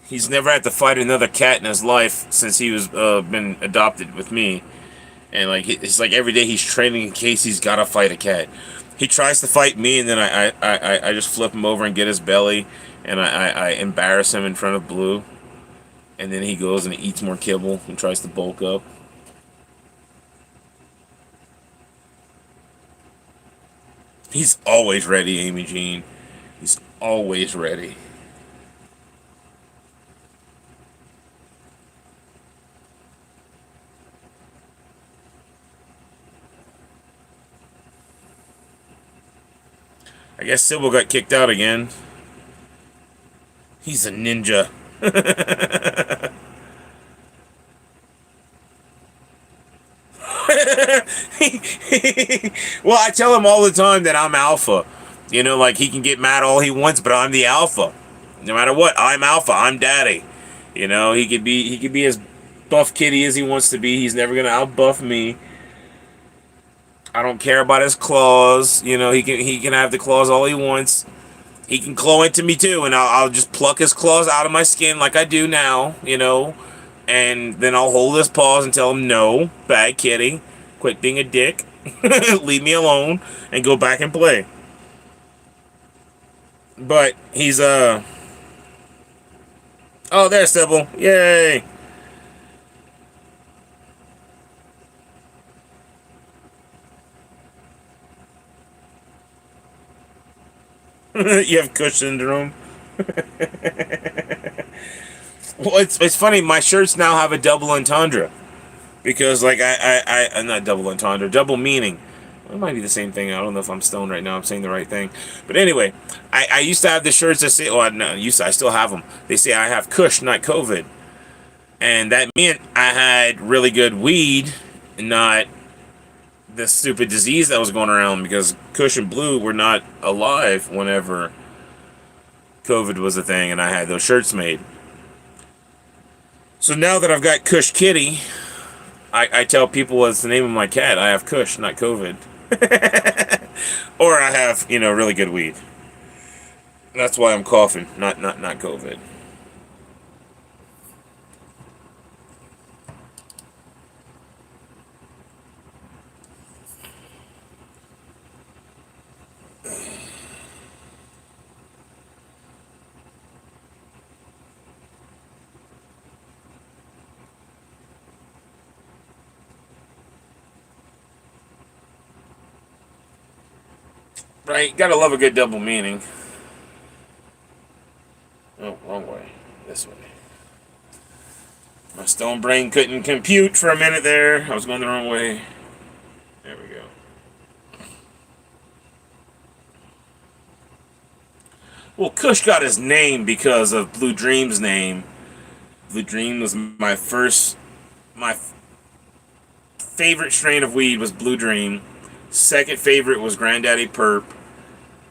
He's never had to fight another cat in his life since he was been adopted with me, and like it's like every day he's training in case he's gotta fight a cat. He tries to fight me, and then I just flip him over and get his belly, and I embarrass him in front of Blue, and then he goes and eats more kibble and tries to bulk up. He's always ready, Amy Jean. He's always ready. I guess Sybil got kicked out again. He's a ninja. Well, I tell him all the time that I'm alpha. You know, like he can get mad all he wants, but I'm the alpha. No matter what, I'm alpha. I'm daddy. You know, he could be as buff kitty as he wants to be. He's never gonna outbuff me. I don't care about his claws. You know, he can have the claws all he wants. He can claw into me too, and I'll just pluck his claws out of my skin like I do now. You know, and then I'll hold his paws and tell him no, bad kitty, quit being a dick, leave me alone, and go back and play. But he's oh, there's Sybil, yay. You have Cush syndrome. Well, it's funny. My shirts now have a double entendre because, like, I'm not double entendre, double meaning. It might be the same thing. I don't know if I'm stoned right now. I'm saying the right thing, but anyway, I used to have the shirts that say, "Oh, no, I still have them." They say I have Kush, not COVID, and that meant I had really good weed, not the stupid disease that was going around because Kush and Blue were not alive whenever COVID was a thing, and I had those shirts made. So now that I've got Kush Kitty, I tell people what's the name of my cat. I have Kush, not COVID. Or I have, really good weed. That's why I'm coughing, not COVID. Right? Gotta love a good double meaning. Oh, wrong way. This way. My stone brain couldn't compute for a minute there. I was going the wrong way. There we go. Well, Kush got his name because of Blue Dream's name. Blue Dream was my favorite strain of weed was Blue Dream. Second favorite was Granddaddy Perp.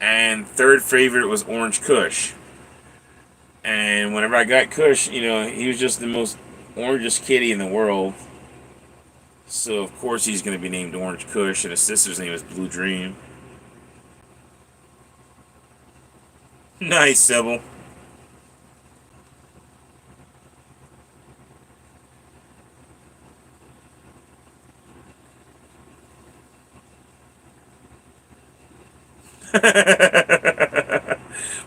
And third favorite was Orange Kush. And whenever I got Kush, he was just the most orangest kitty in the world. So of course he's going to be named Orange Kush, and his sister's name is Blue Dream. Nice, Sybil.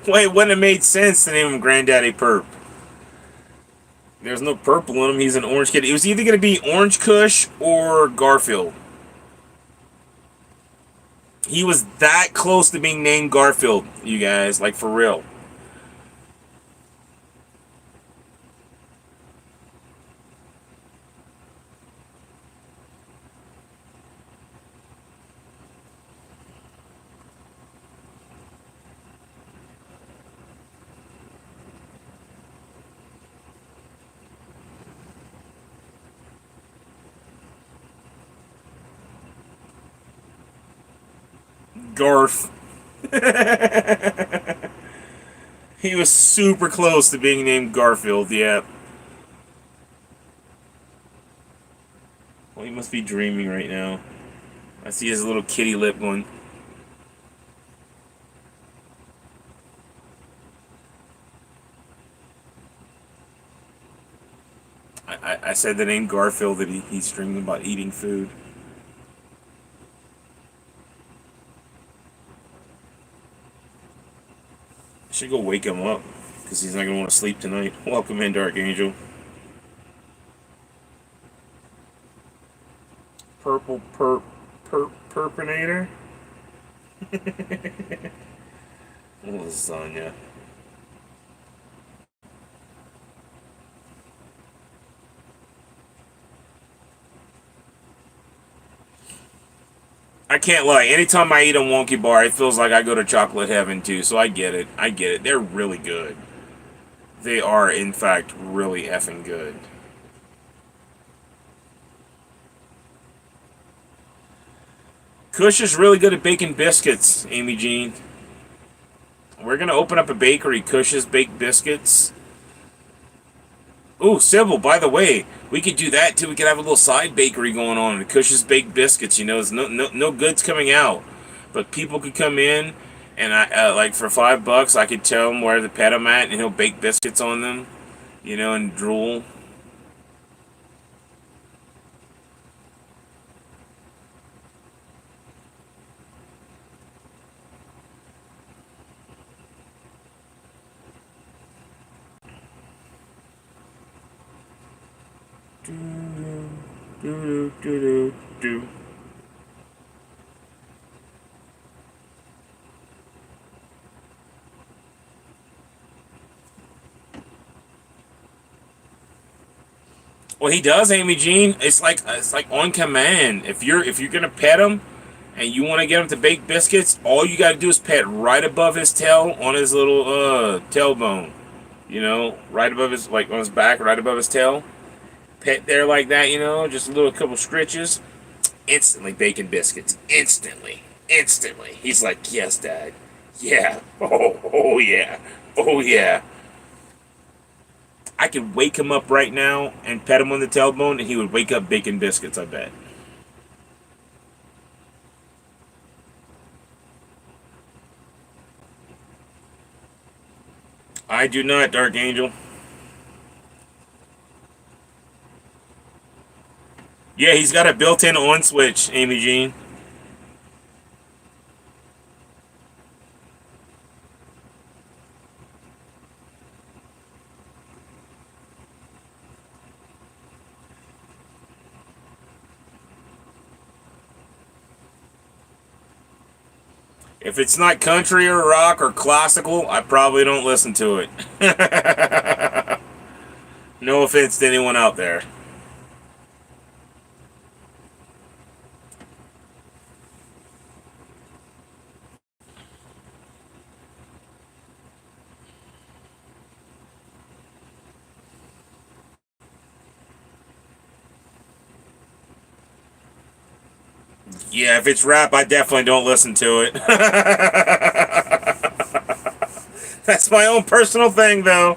Wait, it wouldn't have made sense to name him Granddaddy Perp. There's no purple in him. He's an orange kid. It was either going to be Orange Kush or Garfield. He was that close to being named Garfield, you guys. Like, for real. Garf. He was super close to being named Garfield, yeah. Well, he must be dreaming right now. I see his little kitty lip going. I said the name Garfield that he's dreaming about eating food. I should go wake him up because he's not going to want to sleep tonight. Welcome in, Dark Angel. Purple perpinator. Lasagna. I can't lie. Anytime I eat a Wonky bar, it feels like I go to chocolate heaven too. So I get it. I get it. They're really good. They are, in fact, really effing good. Kush is really good at baking biscuits, Amy Jean. We're gonna open up a bakery, Kush's Baked Biscuits. Ooh, Sybil, by the way, we could do that too. We could have a little side bakery going on. Kush's Baked Biscuits, there's no goods coming out. But people could come in, and like for $5, I could tell him where to pet him at, and he'll bake biscuits on them, and drool. Do, do, do, do, do. Well, he does, Amy Jean. It's like on command. If you're gonna pet him, and you want to get him to bake biscuits, all you gotta do is pet right above his tail on his little tailbone. Right above his on his back, right above his tail. Pet there like that, just a little couple scritches. Instantly baking biscuits. Instantly. Instantly. He's like, yes, Dad. Yeah. Oh yeah. Oh yeah. I could wake him up right now and pet him on the tailbone, and he would wake up baking biscuits, I bet. I do not, Dark Angel. Yeah, he's got a built-in on switch, Amy Jean. If it's not country or rock or classical, I probably don't listen to it. No offense to anyone out there. Yeah, if it's rap, I definitely don't listen to it. That's my own personal thing, though.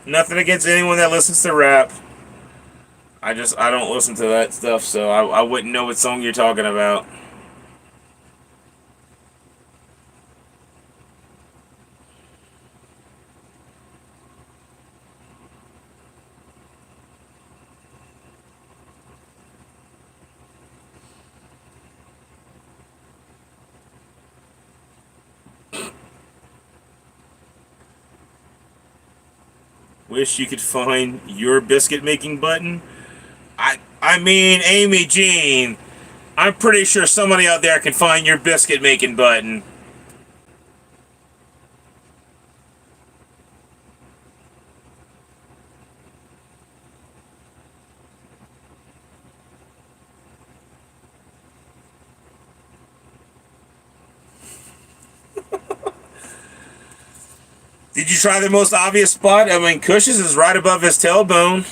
Nothing against anyone that listens to rap. I don't listen to that stuff, so I wouldn't know what song you're talking about. Wish you could find your biscuit making button. I mean, Amy Jean, I'm pretty sure somebody out there can find your biscuit making button. Did you try the most obvious spot? I mean, Cush's is right above his tailbone.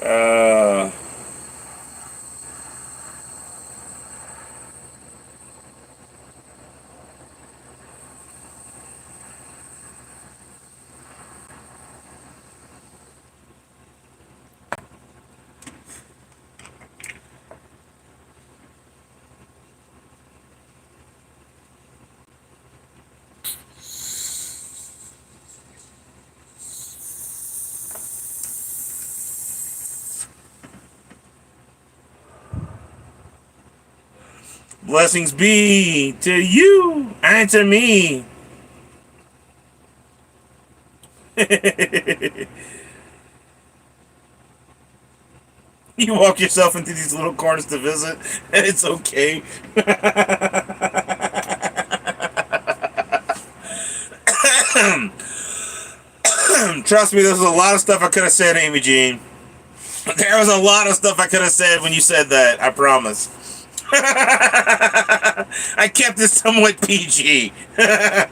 uh, Blessings be to you and to me. You walk yourself into these little corners to visit, and it's okay. Trust me, there's a lot of stuff I could have said, Amy Jean. There was a lot of stuff I could have said when you said that, I promise. I kept it somewhat PG. I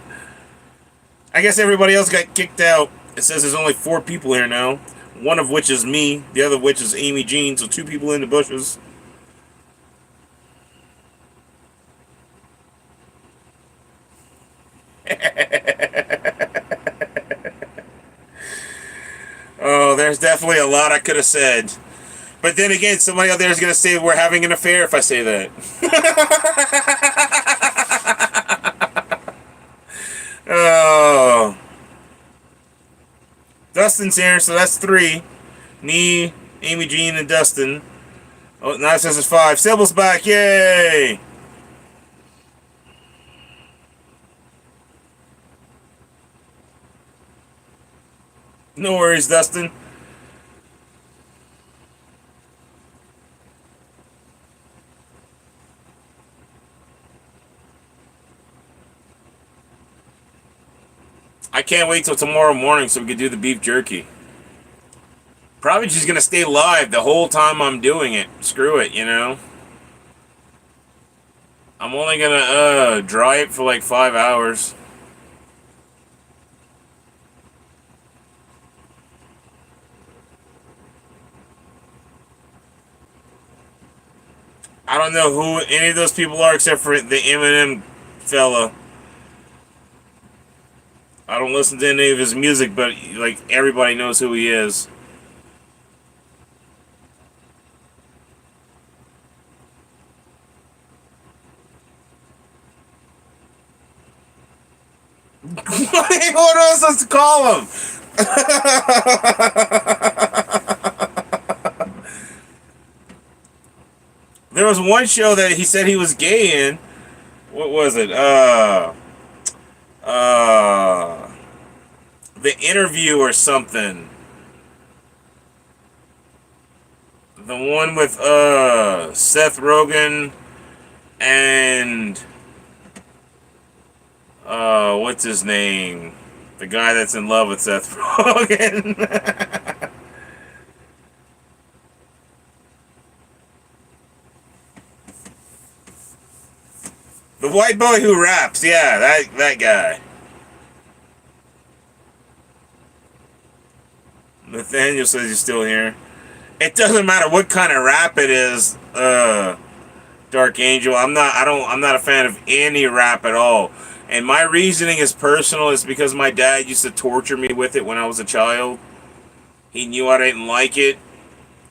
guess everybody else got kicked out. It says there's only 4 people here now. One of which is me. The other which is Amy Jean. So 2 people in the bushes. Oh, there's definitely a lot I could have said. But then again, somebody out there is going to say we're having an affair if I say that. Oh. Dustin's here, so that's 3. Me, Amy Jean, and Dustin. Oh, now it says it's 5. Sibyl's back, yay! No worries, Dustin. I can't wait till tomorrow morning so we can do the beef jerky. Probably just gonna stay live the whole time I'm doing it. Screw it, you know? I'm only gonna dry it for like 5 hours. I don't know who any of those people are except for the Eminem fella. I don't listen to any of his music, but like everybody knows who he is. What else is to call him? There was one show that he said he was gay in. What was it? Uh, the Interview or something. The one with Seth Rogen and what's his name? The guy that's in love with Seth Rogen. The white boy who raps, yeah, that guy. Nathaniel says he's still here. It doesn't matter what kind of rap it is, Dark Angel. I'm not a fan of any rap at all. And my reasoning is personal. Is because my dad used to torture me with it when I was a child. He knew I didn't like it.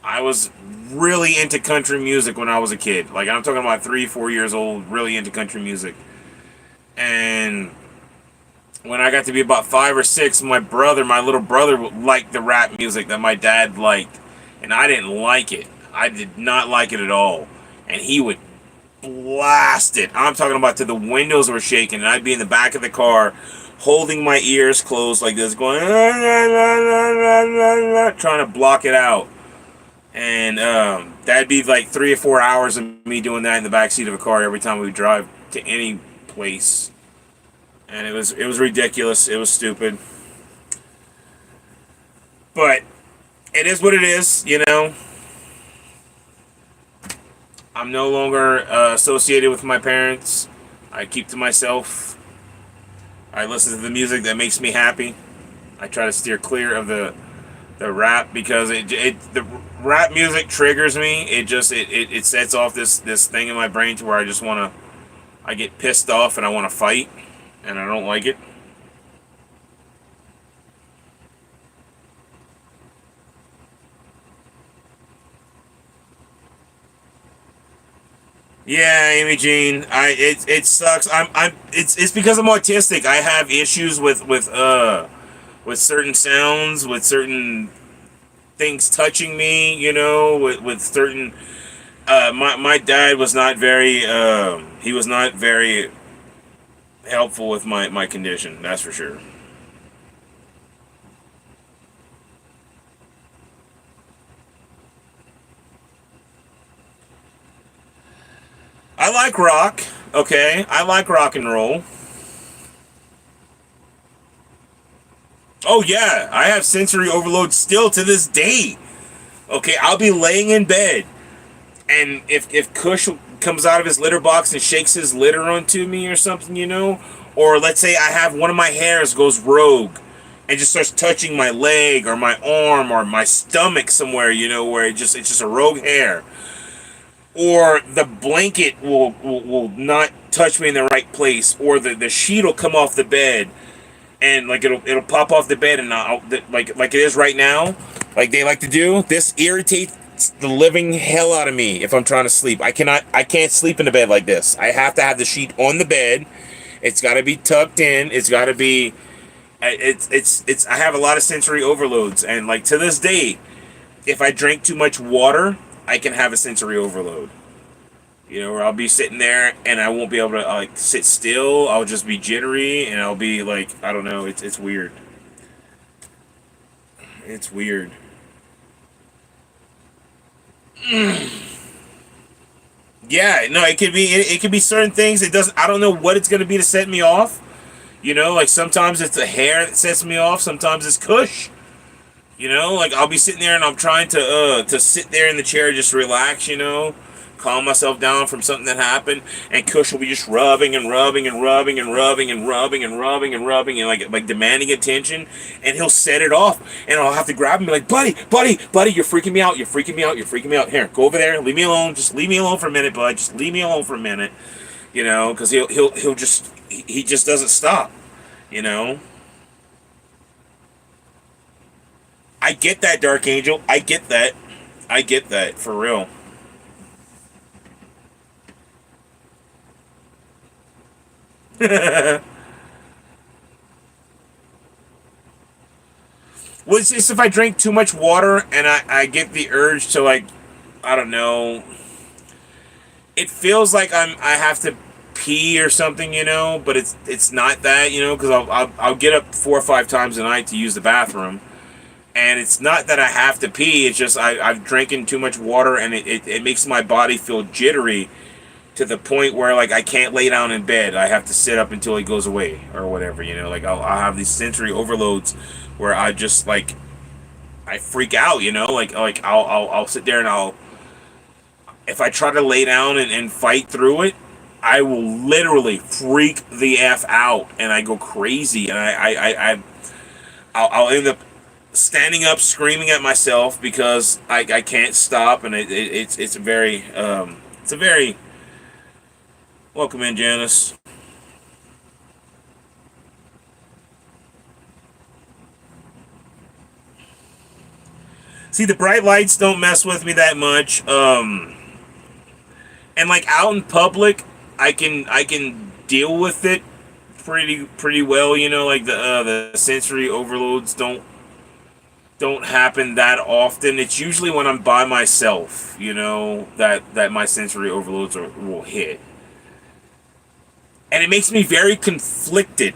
I was really into country music when I was a kid. Like, I'm talking about 3, 4 years old, really into country music. And when I got to be about 5 or 6, my little brother, liked the rap music that my dad liked. And I didn't like it. I did not like it at all. And he would blast it. I'm talking about till the windows were shaking, and I'd be in the back of the car holding my ears closed like this, going, trying to block it out. And that'd be like 3 or 4 hours of me doing that in the back seat of a car every time we would drive to any place. And it was ridiculous. It was stupid. But it is what it is, you know. I'm no longer associated with my parents. I keep to myself. I listen to the music that makes me happy. I try to steer clear of the rap because the rap music triggers me. It sets off this thing in my brain to where I get pissed off and I want to fight, and I don't like it. Yeah, Amy Jean. It sucks. It's because I'm autistic. I have issues with certain sounds, with certain things touching me. You know, with certain. My dad was not very. He was not very helpful with my condition. That's for sure. I like rock. Okay, I like rock and roll. Oh yeah, I have sensory overload still to this day. Okay, I'll be laying in bed, and if Kush comes out of his litter box and shakes his litter onto me or something, you know, or let's say I have one of my hairs goes rogue and just starts touching my leg or my arm or my stomach somewhere, you know, where it's just a rogue hair, or the blanket will not touch me in the right place, or the sheet will come off the bed and like it'll pop off the bed and like it is right now, like they like to do. This irritates the living hell out of me if I'm trying to sleep. I can't sleep in the bed like this. I have to have the sheet on the bed. It's got to be tucked in. It's got to be. It's. I have a lot of sensory overloads, and like to this day, if I drink too much water, I can have a sensory overload. You know, where I'll be sitting there and I won't be able to like sit still. I'll just be jittery and I'll be like, I don't know. It's weird. It's weird. Yeah, no, it could be certain things. It doesn't. I don't know what it's gonna be to set me off. You know, like sometimes it's the hair that sets me off. Sometimes it's Kush. You know, like I'll be sitting there and I'm trying to sit there in the chair, just relax. You know, calm myself down from something that happened, and Kush will be just rubbing and rubbing and rubbing and rubbing and rubbing and rubbing and rubbing and like demanding attention, and he'll set it off, and I'll have to grab him and be like, buddy, you're freaking me out, you're freaking me out, you're freaking me out. Here, go over there, leave me alone, just leave me alone for a minute, bud, just leave me alone for a minute, you know, because he'll just he just doesn't stop, you know. I get that, Dark Angel. I get that. I get that for real. Well, it's just if I drink too much water and I get the urge to like, I don't know. It feels like I have to pee or something, but it's not that, because I'll get up 4 or 5 times a night to use the bathroom, and it's not that I have to pee. It's just I've drinking too much water, and it makes my body feel jittery to the point where like I can't lay down in bed. I have to sit up until it goes away or whatever. Like I'll have these sensory overloads where I just like I freak out. Like I'll sit there and if I try to lay down and fight through it, I will literally freak the f out and I go crazy and I'll end up standing up screaming at myself because I can't stop, and it's a very welcome in, Janice. See, the bright lights don't mess with me that much. And like out in public, I can deal with it pretty well. Like the sensory overloads don't happen that often. It's usually when I'm by myself, that my sensory overloads will hit. And it makes me very conflicted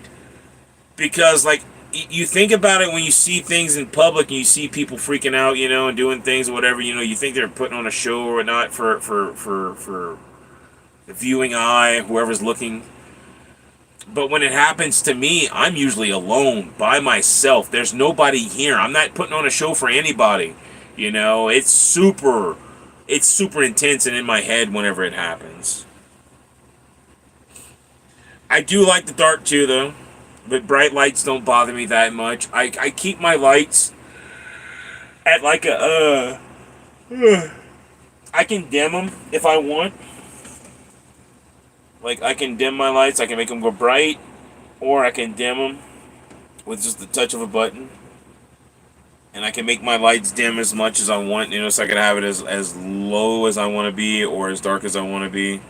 because, like, you think about it when you see things in public and you see people freaking out, and doing things or whatever, you think they're putting on a show or whatnot for the viewing eye, whoever's looking. But when it happens to me, I'm usually alone, by myself. There's nobody here. I'm not putting on a show for anybody. It's super intense and in my head whenever it happens. I do like the dark too, though. But bright lights don't bother me that much. I keep my lights at like I can dim them if I want. Like, I can dim my lights. I can make them go bright. Or I can dim them with just the touch of a button. And I can make my lights dim as much as I want, so I can have it as low as I want to be or as dark as I want to be.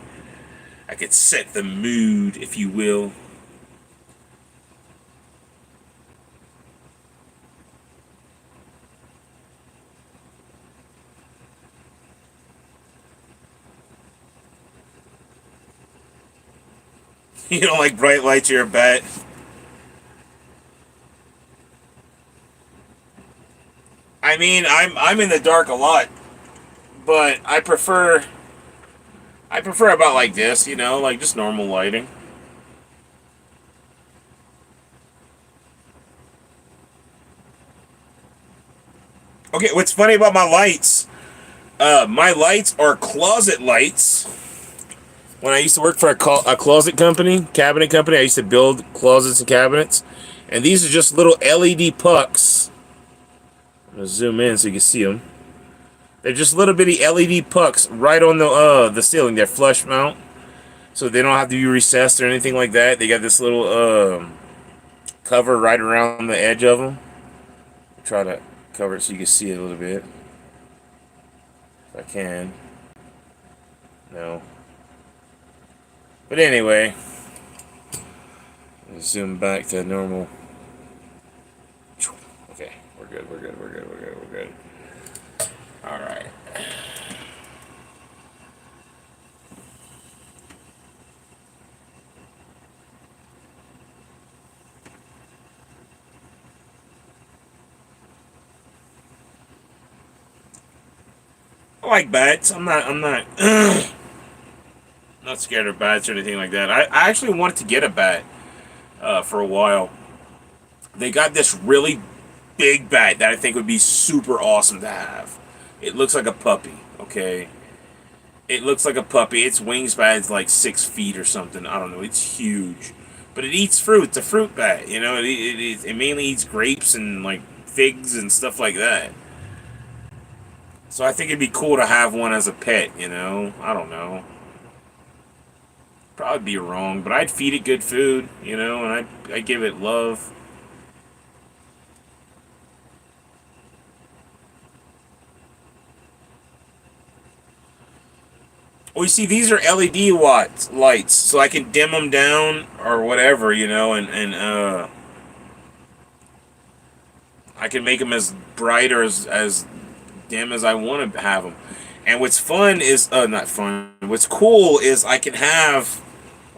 I could set the mood, if you will. You don't like bright lights, you're a bat. I mean, I'm in the dark a lot, but I prefer about like this, like just normal lighting. Okay, what's funny about my lights are closet lights. When I used to work for a closet company, cabinet company, I used to build closets and cabinets. And these are just little LED pucks. I'm going to zoom in so you can see them. They're just little bitty LED pucks right on the ceiling. They're flush mount, so they don't have to be recessed or anything like that. They got this little cover right around the edge of them. Try to cover it so you can see it a little bit. If I can. No. But anyway, zoom back to normal. Okay, we're good. All right. I like bats. I'm not not scared of bats or anything like that. I actually wanted to get a bat for a while. They got this really big bat that I think would be super awesome to have. It looks like a puppy, okay? It looks like a puppy. Its wingspan's like 6 feet or something. I don't know. It's huge. But it eats fruit. It's a fruit bat, It mainly eats grapes and like figs and stuff like that. So I think it'd be cool to have one as a pet, I don't know. Probably be wrong, but I'd feed it good food, and I'd give it love. Well, you see, these are LED lights, so I can dim them down or whatever, and I can make them as bright or as dim as I want to have them. And what's fun is, not fun, what's cool is I can have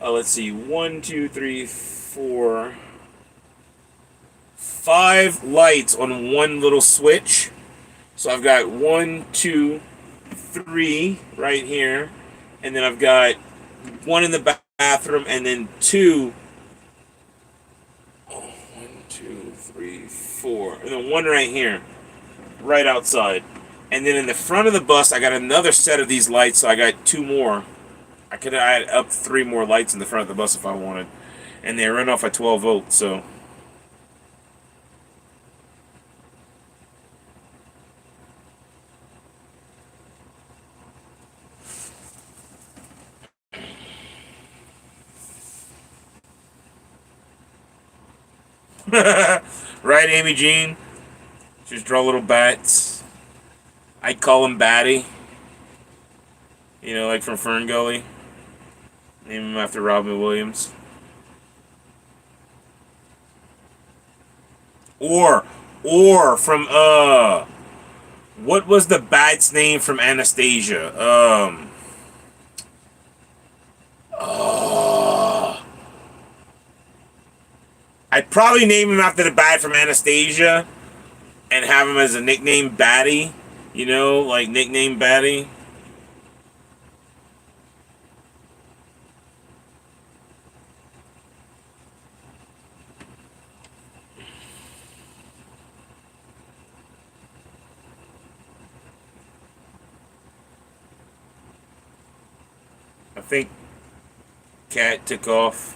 Let's see. 1, 2, 3, 4, 5 lights on one little switch. So I've got 1, 2, 3 right here, and then I've got one in the bathroom, and then two. 1, 2, 3, 4, and then one right here, right outside. And then in the front of the bus, I got another set of these lights, so I got two more. I could add up 3 more lights in the front of the bus if I wanted. And they run off at 12 volts, so. Right, Amy Jean? Just draw little bats. I'd call him Batty. You know, like from Fern Gully. Name him after Robin Williams. Or, from, what was the bat's name from Anastasia? I'd probably name him after the bat from Anastasia and have him as a nickname Batty. You know, like nickname Batty. I think Cat took off.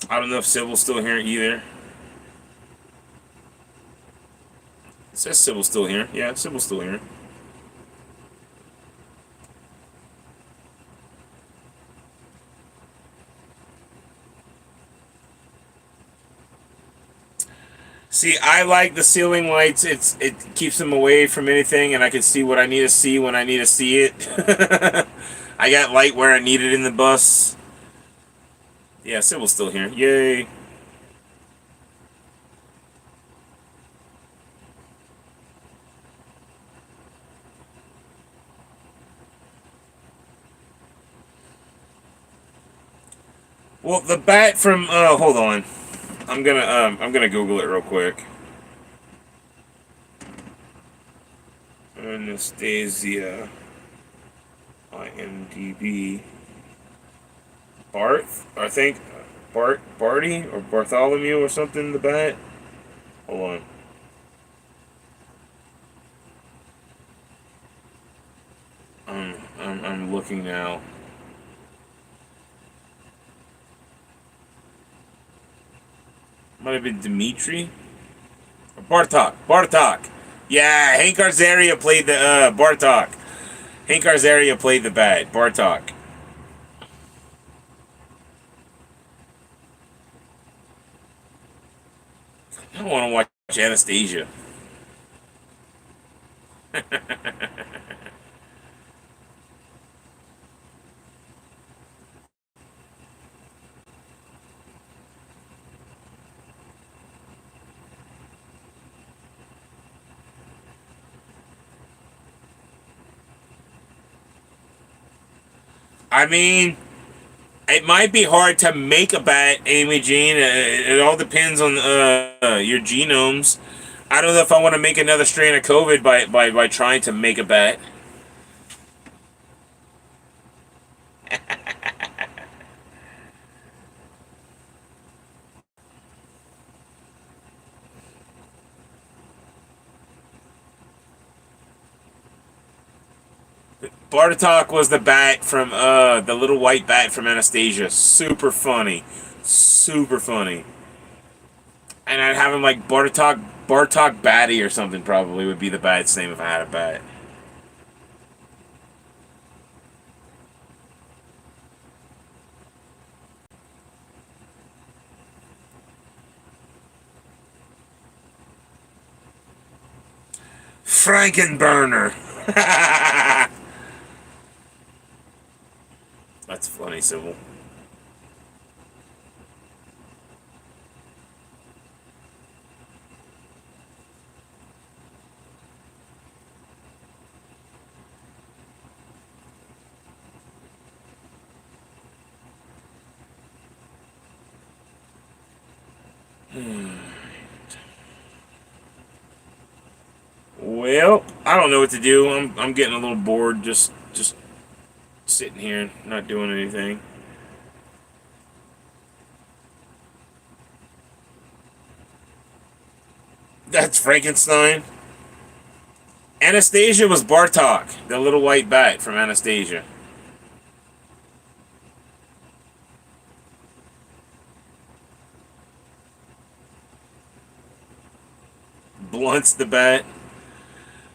I don't know if Sybil's still here either. It says Sybil's still here. Yeah, Sybil's still here. See, I like the ceiling lights. It keeps them away from anything, and I can see what I need to see when I need to see it. I got light where I need it in the bus. Yeah, Sybil's still here. Yay. Well, the bat from hold on. I'm gonna Google it real quick. Anastasia IMDb. Barth, I think Barty or Bartholomew or something, the bat. Hold on. I'm looking now. Might have been Dimitri. Bartok. Yeah, Hank Azaria played the Bartok. Hank Azaria played the bat. Bartok. I don't want to watch Anastasia. I mean, it might be hard to make a bat, Amy Jean. It all depends on your genomes. I don't know if I want to make another strain of COVID by trying to make a bat. Bartok was the bat from the little white bat from Anastasia. Super funny. And I'd have him like Bartok Batty or something. Probably would be the bat's name if I had a bat. Frankenburner. That's funny, Sybil. Well, I don't know what to do. I'm getting a little bored just sitting here, not doing anything. That's Frankenstein. Anastasia was Bartok, the little white bat from Anastasia. Blunt's the bat.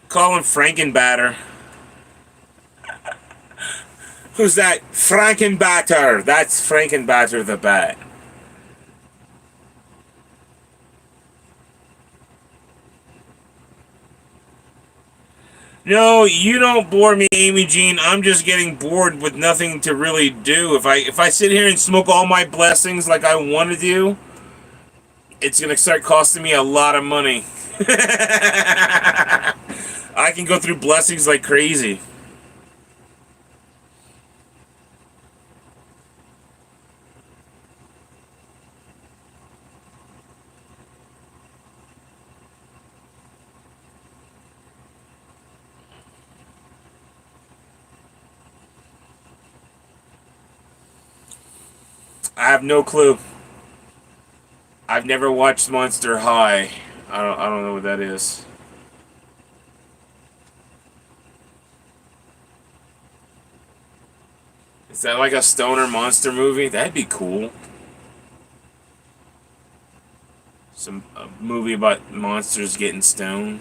Call him Frankenbatter. Who's that? Frankenbatter. That's Frankenbatter the bat. No, you don't bore me, Amy Jean. I'm just getting bored with nothing to really do. If I sit here and smoke all my blessings like I want to do, it's gonna start costing me a lot of money. I can go through blessings like crazy. I have no clue. I've never watched Monster High. I don't know what that is. Is that like a stoner monster movie? That'd be cool. Some a movie about monsters getting stoned.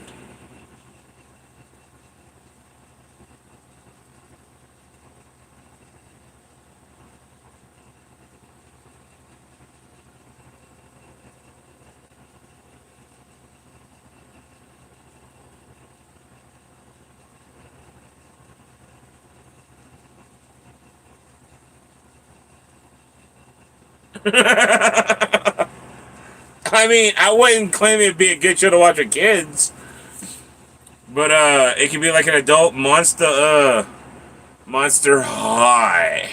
I mean, I wouldn't claim it'd be a good show to watch with kids, but it could be like an adult Monster High.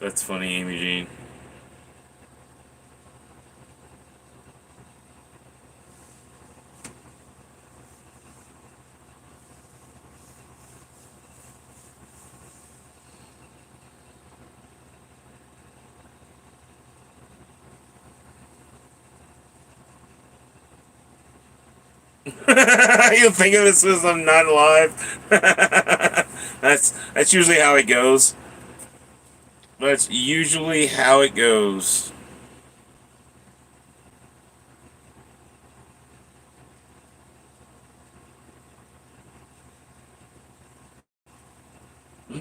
That's funny, Amy Jean. You think of this as I'm not live? That's usually how it goes. That's usually how it goes.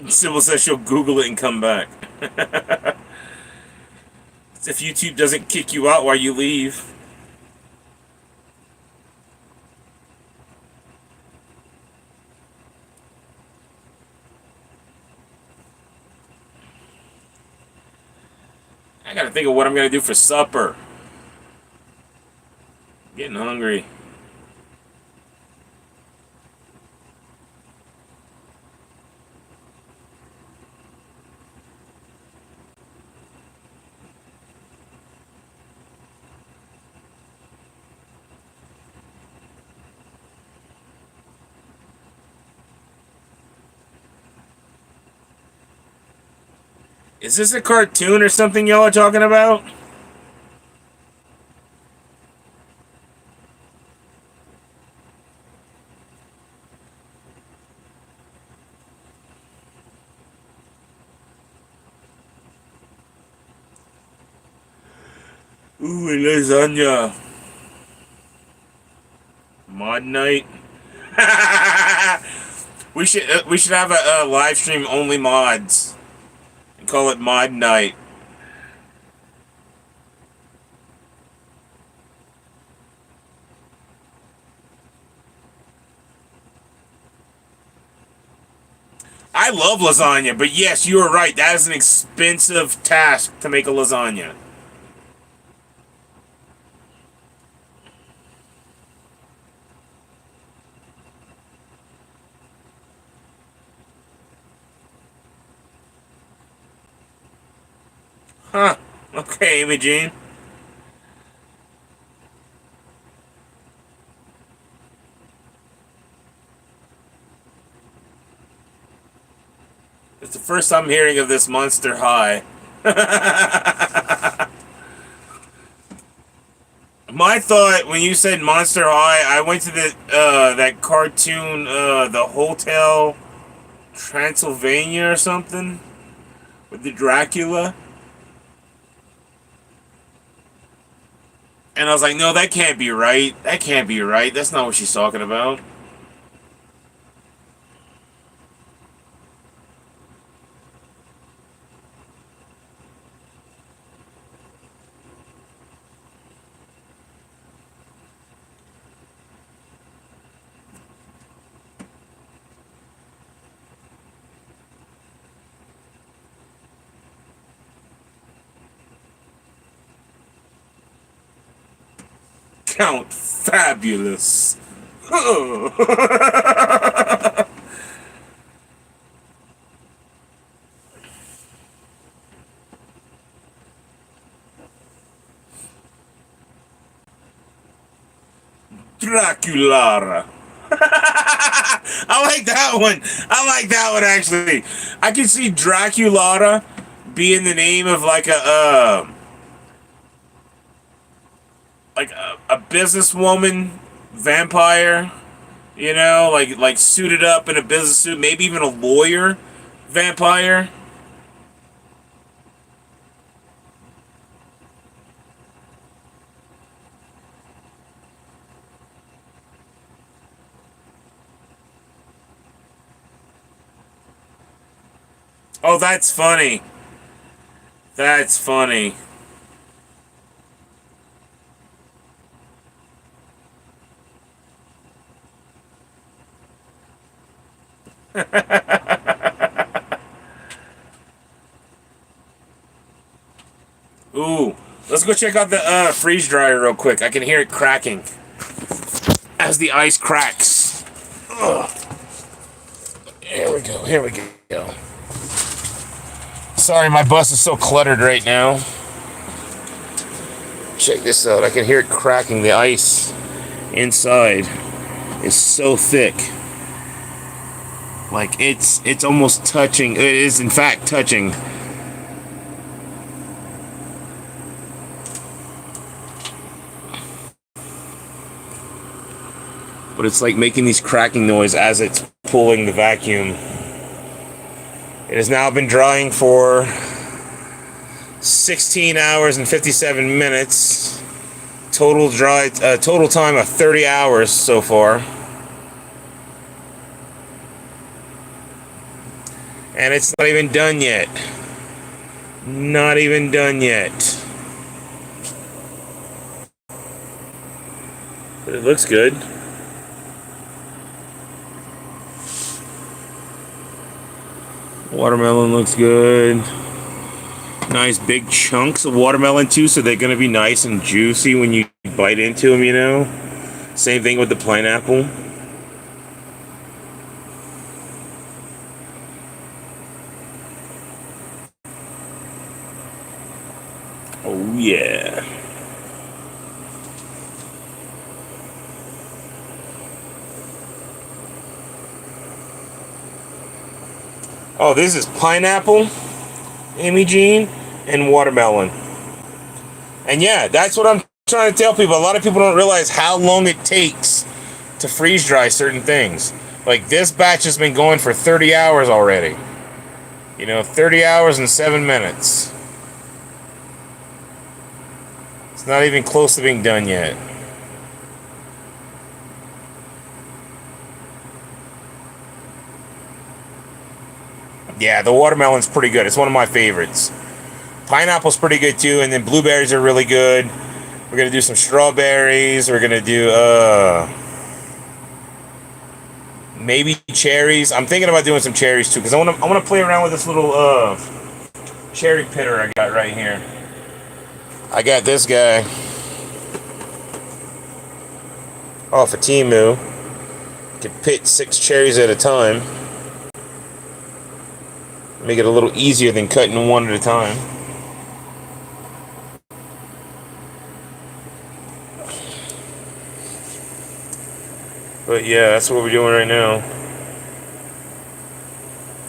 Sybil says she'll Google it and come back. If YouTube doesn't kick you out while you leave. I gotta think of what I'm gonna do for supper. Getting hungry. Is this a cartoon or something y'all are talking about? Ooh, lasagna. Mod night. we should have a live stream only mods and call it Mod Night. I love lasagna, but yes, you are right. That is an expensive task to make a lasagna. Huh. Okay, Amy Jean. It's the first time hearing of this Monster High. My thought when you said Monster High, I went to the that cartoon, the Hotel Transylvania or something with the Dracula, and I was like, no, that can't be right. That can't be right. That's not what she's talking about. Count Fabulous. Draculara. I like that one. I like that one actually. I can see Draculara being the name of like a businesswoman vampire, you know, like suited up in a business suit, maybe even a lawyer vampire. Oh, that's funny. That's funny. Ooh, let's go check out the freeze dryer real quick. I can hear it cracking as the ice cracks. Ugh. Here we go. Here we go. Sorry, my bus is so cluttered right now. Check this out. I can hear it cracking. The ice inside is so thick. Like it's almost touching. It is in fact touching. But it's like making these cracking noise as it's pulling the vacuum. It has now been drying for 16 hours and 57 minutes. Total time of 30 hours so far. And it's not even done yet. Not even done yet. But it looks good. Watermelon looks good. Nice big chunks of watermelon too, so they're gonna be nice and juicy when you bite into them, you know? Same thing with the pineapple. Oh yeah. Oh, this is pineapple, Amy Jean, and watermelon. And yeah, that's what I'm trying to tell people. A lot of people don't realize how long it takes to freeze dry certain things. Like this batch has been going for 30 hours already. You know, 30 hours and 7 minutes. It's not even close to being done yet. Yeah, the watermelon's pretty good. It's one of my favorites. Pineapple's pretty good too, and then blueberries are really good. We're gonna do some strawberries. We're gonna do Maybe cherries. I'm thinking about doing some cherries too, because I wanna play around with this little cherry pitter I got right here. I got this guy off of Temu. You can pit 6 cherries at a time. Make it a little easier than cutting one at a time. But yeah, that's what we're doing right now.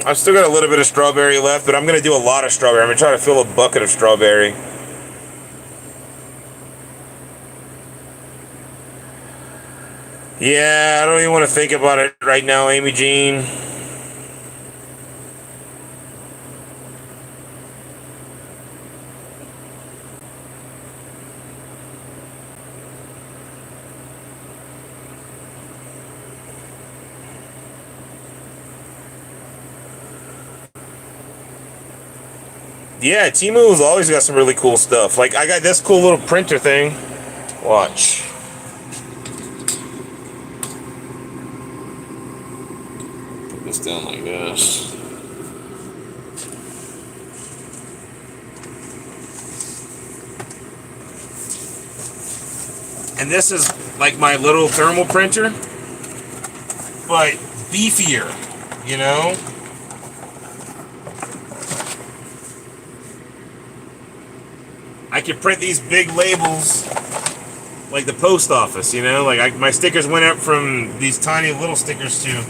I've still got a little bit of strawberry left, but I'm going to do a lot of strawberry. I'm going to try to fill a bucket of strawberry. Yeah, I don't even want to think about it right now, Amy Jean. Yeah, Temu's always got some really cool stuff. Like, I got this cool little printer thing. Watch. Put this down like this. And this is like my little thermal printer, but beefier, you know? I could print these big labels like the post office, you know? Like my stickers went up from these tiny little stickers to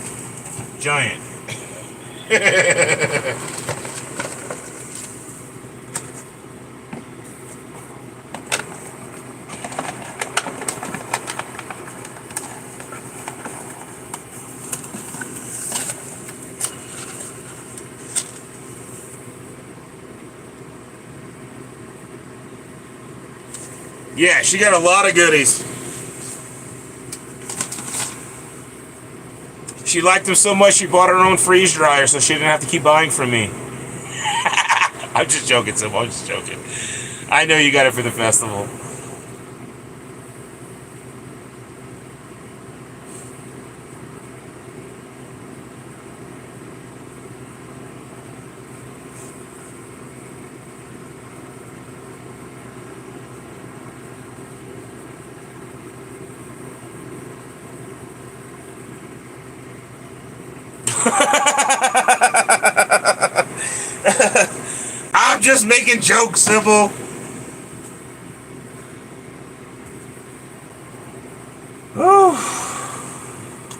giant. Yeah, she got a lot of goodies. She liked them so much she bought her own freeze dryer so she didn't have to keep buying from me. I'm just joking, Sim. I'm just joking. I know you got it for the festival. I'm just making jokes, Sybil. I'm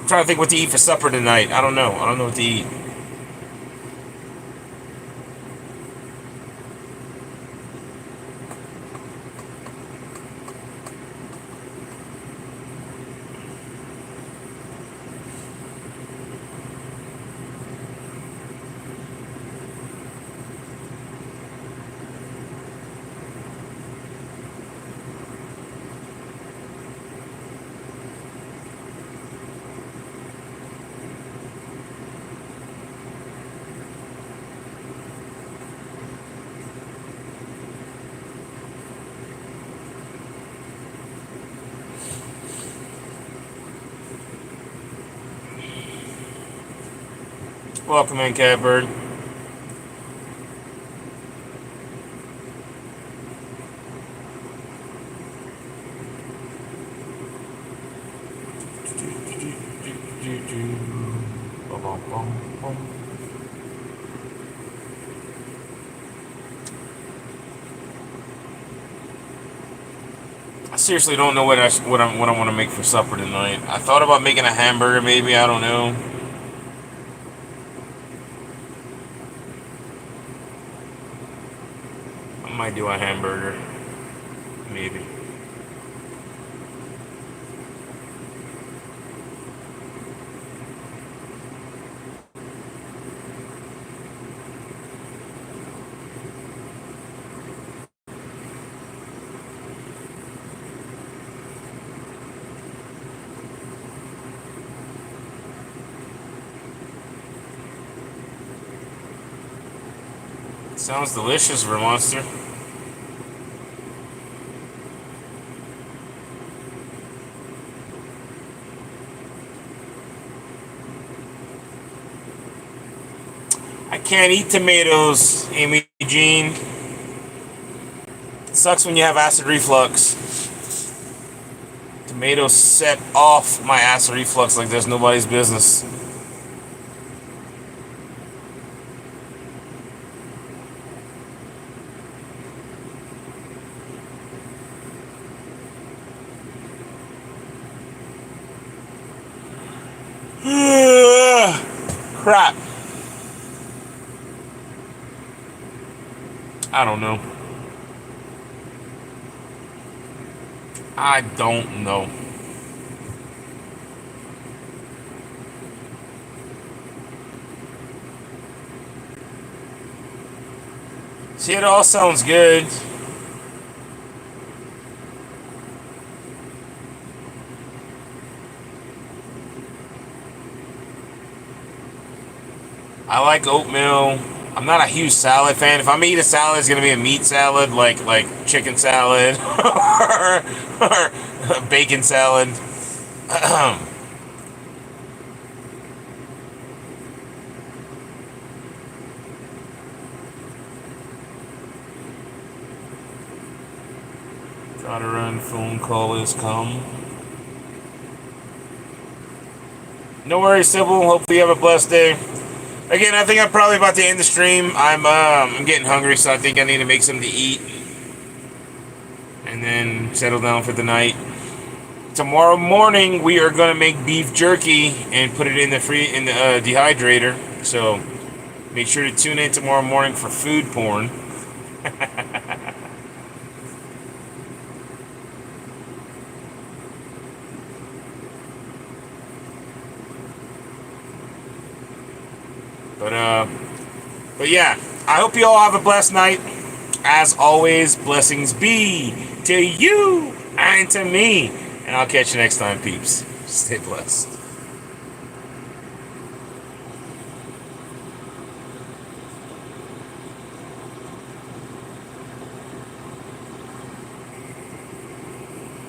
trying to think what to eat for supper tonight. I don't know. I don't know what to eat. Welcome in, Catbird. I seriously don't know what I want to make for supper tonight. I thought about making a hamburger, maybe. I don't know. I might do a hamburger, maybe. Sounds delicious, Vermonster. Can't eat tomatoes, Amy Jean. It sucks when you have acid reflux. Tomatoes set off my acid reflux like there's nobody's business. Crap. I don't know. I don't know. See, it all sounds good. I like oatmeal. I'm not a huge salad fan. If I'm eating a salad, it's gonna be a meat salad, like chicken salad or bacon salad. Gotta run. Phone call is come. No worries, Sybil. Hopefully you have a blessed day. Again, I think I'm probably about to end the stream. I'm getting hungry, so I think I need to make something to eat and then settle down for the night. Tomorrow morning we are gonna make beef jerky and put it in the dehydrator. So make sure to tune in tomorrow morning for food porn. But yeah, I hope you all have a blessed night. As always, blessings be to you and to me. And I'll catch you next time, peeps. Stay blessed.